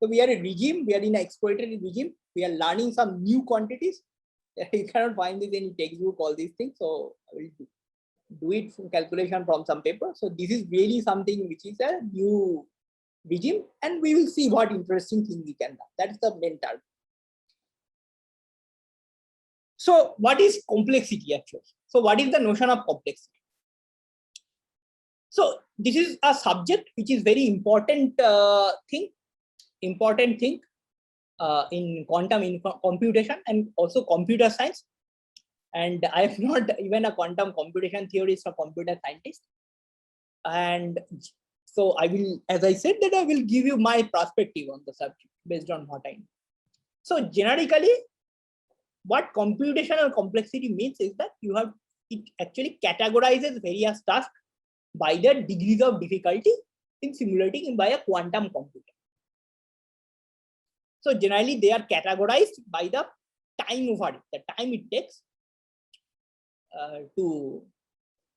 So we are a regime, we are in an exploratory regime, we are learning some new quantities. You cannot find this in textbook, all these things. So I will do it from calculation from some paper. So this is really something which is a new regime, and we will see what interesting thing we can do. That's the main target. So what is complexity actually? So what is the notion of complexity? So this is a subject which is very important thing in quantum computation and also computer science. And I am not even a quantum computation theorist or computer scientist. And so I will, as I said, that I will give you my perspective on the subject based on what I know. So generically, what computational complexity means is that it actually categorizes various tasks by their degrees of difficulty in simulating by a quantum computer. So generally they are categorized by the time of it, the time it takes to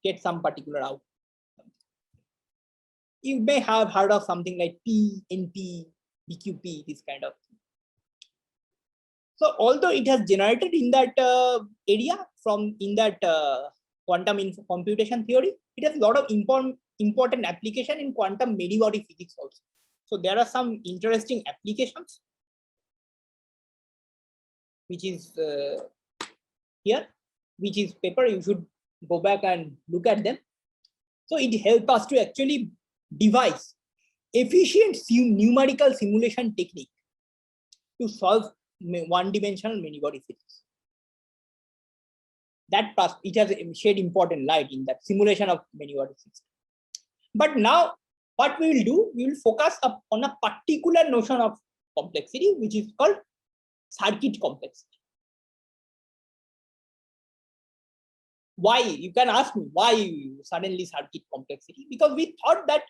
get some particular outcome. You may have heard of something like P, NP, BQP, this kind of thing. So although it has generated in that area in that quantum computation theory, it has a lot of important application in quantum many-body physics also. So there are some interesting applications, which is here, which is paper. You should go back and look at them. So it helps us to actually devise efficient numerical simulation technique to solve one-dimensional many-body physics. That it has shed important light in that simulation of many-body physics. But now, what we will do, we will focus on a particular notion of complexity, which is called circuit complexity. Why? You can ask me why suddenly circuit complexity? Because we thought that,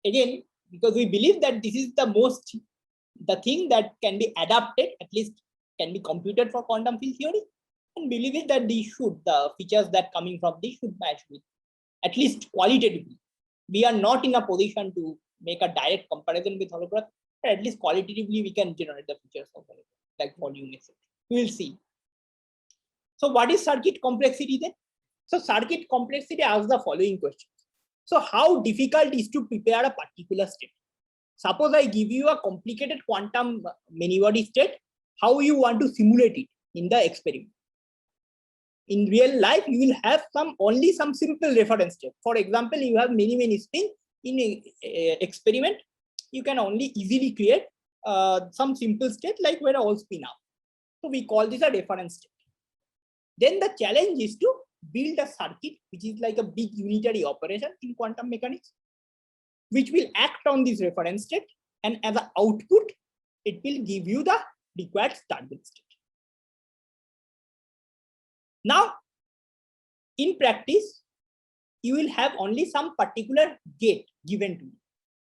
again, because we believe that this is the thing that can be adapted, at least can be computed for quantum field theory, and believe it that the features that coming from this should match with, at least qualitatively. We are not in a position to make a direct comparison with holograph, but at least qualitatively we can generate the features of holograph, like volume, etc. We will see. So what is circuit complexity then? So circuit complexity asks the following questions. So how difficult is to prepare a particular state? Suppose I give you a complicated quantum many-body state, how you want to simulate it in the experiment? In real life, you will have only some simple reference state. For example, you have many spins in an experiment. You can only easily create some simple state like where all spin out. So we call this a reference state. Then the challenge is to build a circuit, which is like a big unitary operation in quantum mechanics, which will act on this reference state, and as an output, it will give you the required target state. Now, in practice, you will have only some particular gate given to you,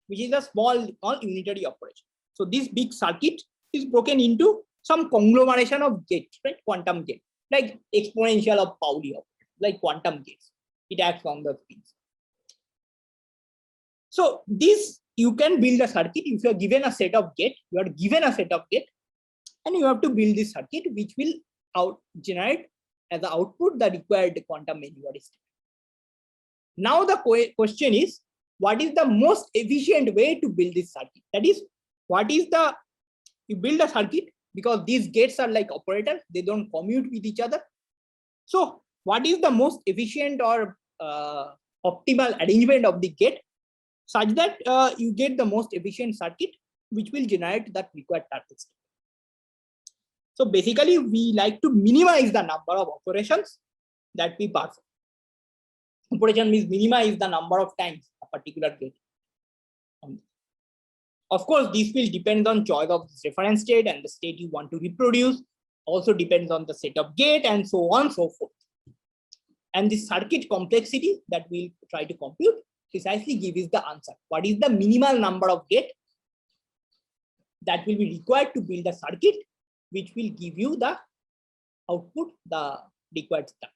which is a small unitary operation. So this big circuit is broken into some conglomeration of gates, right? Quantum gate, like exponential of Pauli, like quantum gates. It acts on the spins. So this, you can build a circuit if you are given a set of gate. You are given a set of gate, and you have to build this circuit, which will generate as the output the required quantum many-body state. Now the question is, what is the most efficient way to build this circuit? That is, you build a circuit, because these gates are like operators, they don't commute with each other. So what is the most efficient or optimal arrangement of the gate such that you get the most efficient circuit which will generate that required target state? So basically, we like to minimize the number of operations that we perform. Operation means minimize the number of times a particular gate. Of course, this will depend on choice of this reference state and the state you want to reproduce. Also depends on the set of gate and so on and so forth. And the circuit complexity that we'll try to compute precisely gives the answer. What is the minimal number of gate that will be required to build a circuit, which will give you the output, the required state.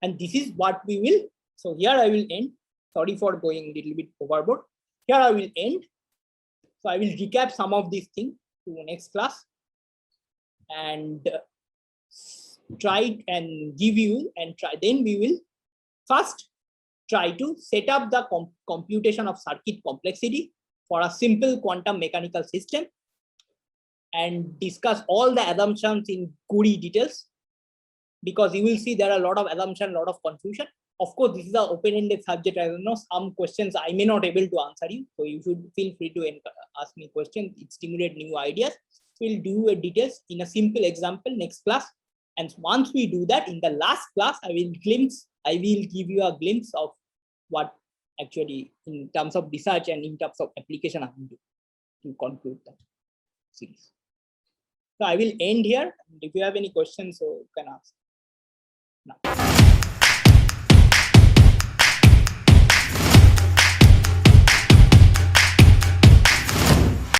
And this is what we will. So here I will end. Sorry for going a little bit overboard. Here I will end. So I will recap some of these things to the next class and try and give you and try. Then we will first try to set up the computation of circuit complexity for a simple quantum mechanical system and discuss all the assumptions in gory details, because you will see there are a lot of assumption, a lot of confusion. Of course, this is an open-ended subject. I don't know, some questions I may not able to answer you. So you should feel free to ask me questions. It stimulate new ideas. We'll do a details in a simple example next class. And once we do that, in the last class, I will give you a glimpse of what actually in terms of research and in terms of application I will do to conclude the series. So I will end here. If you have any questions, so you can ask now.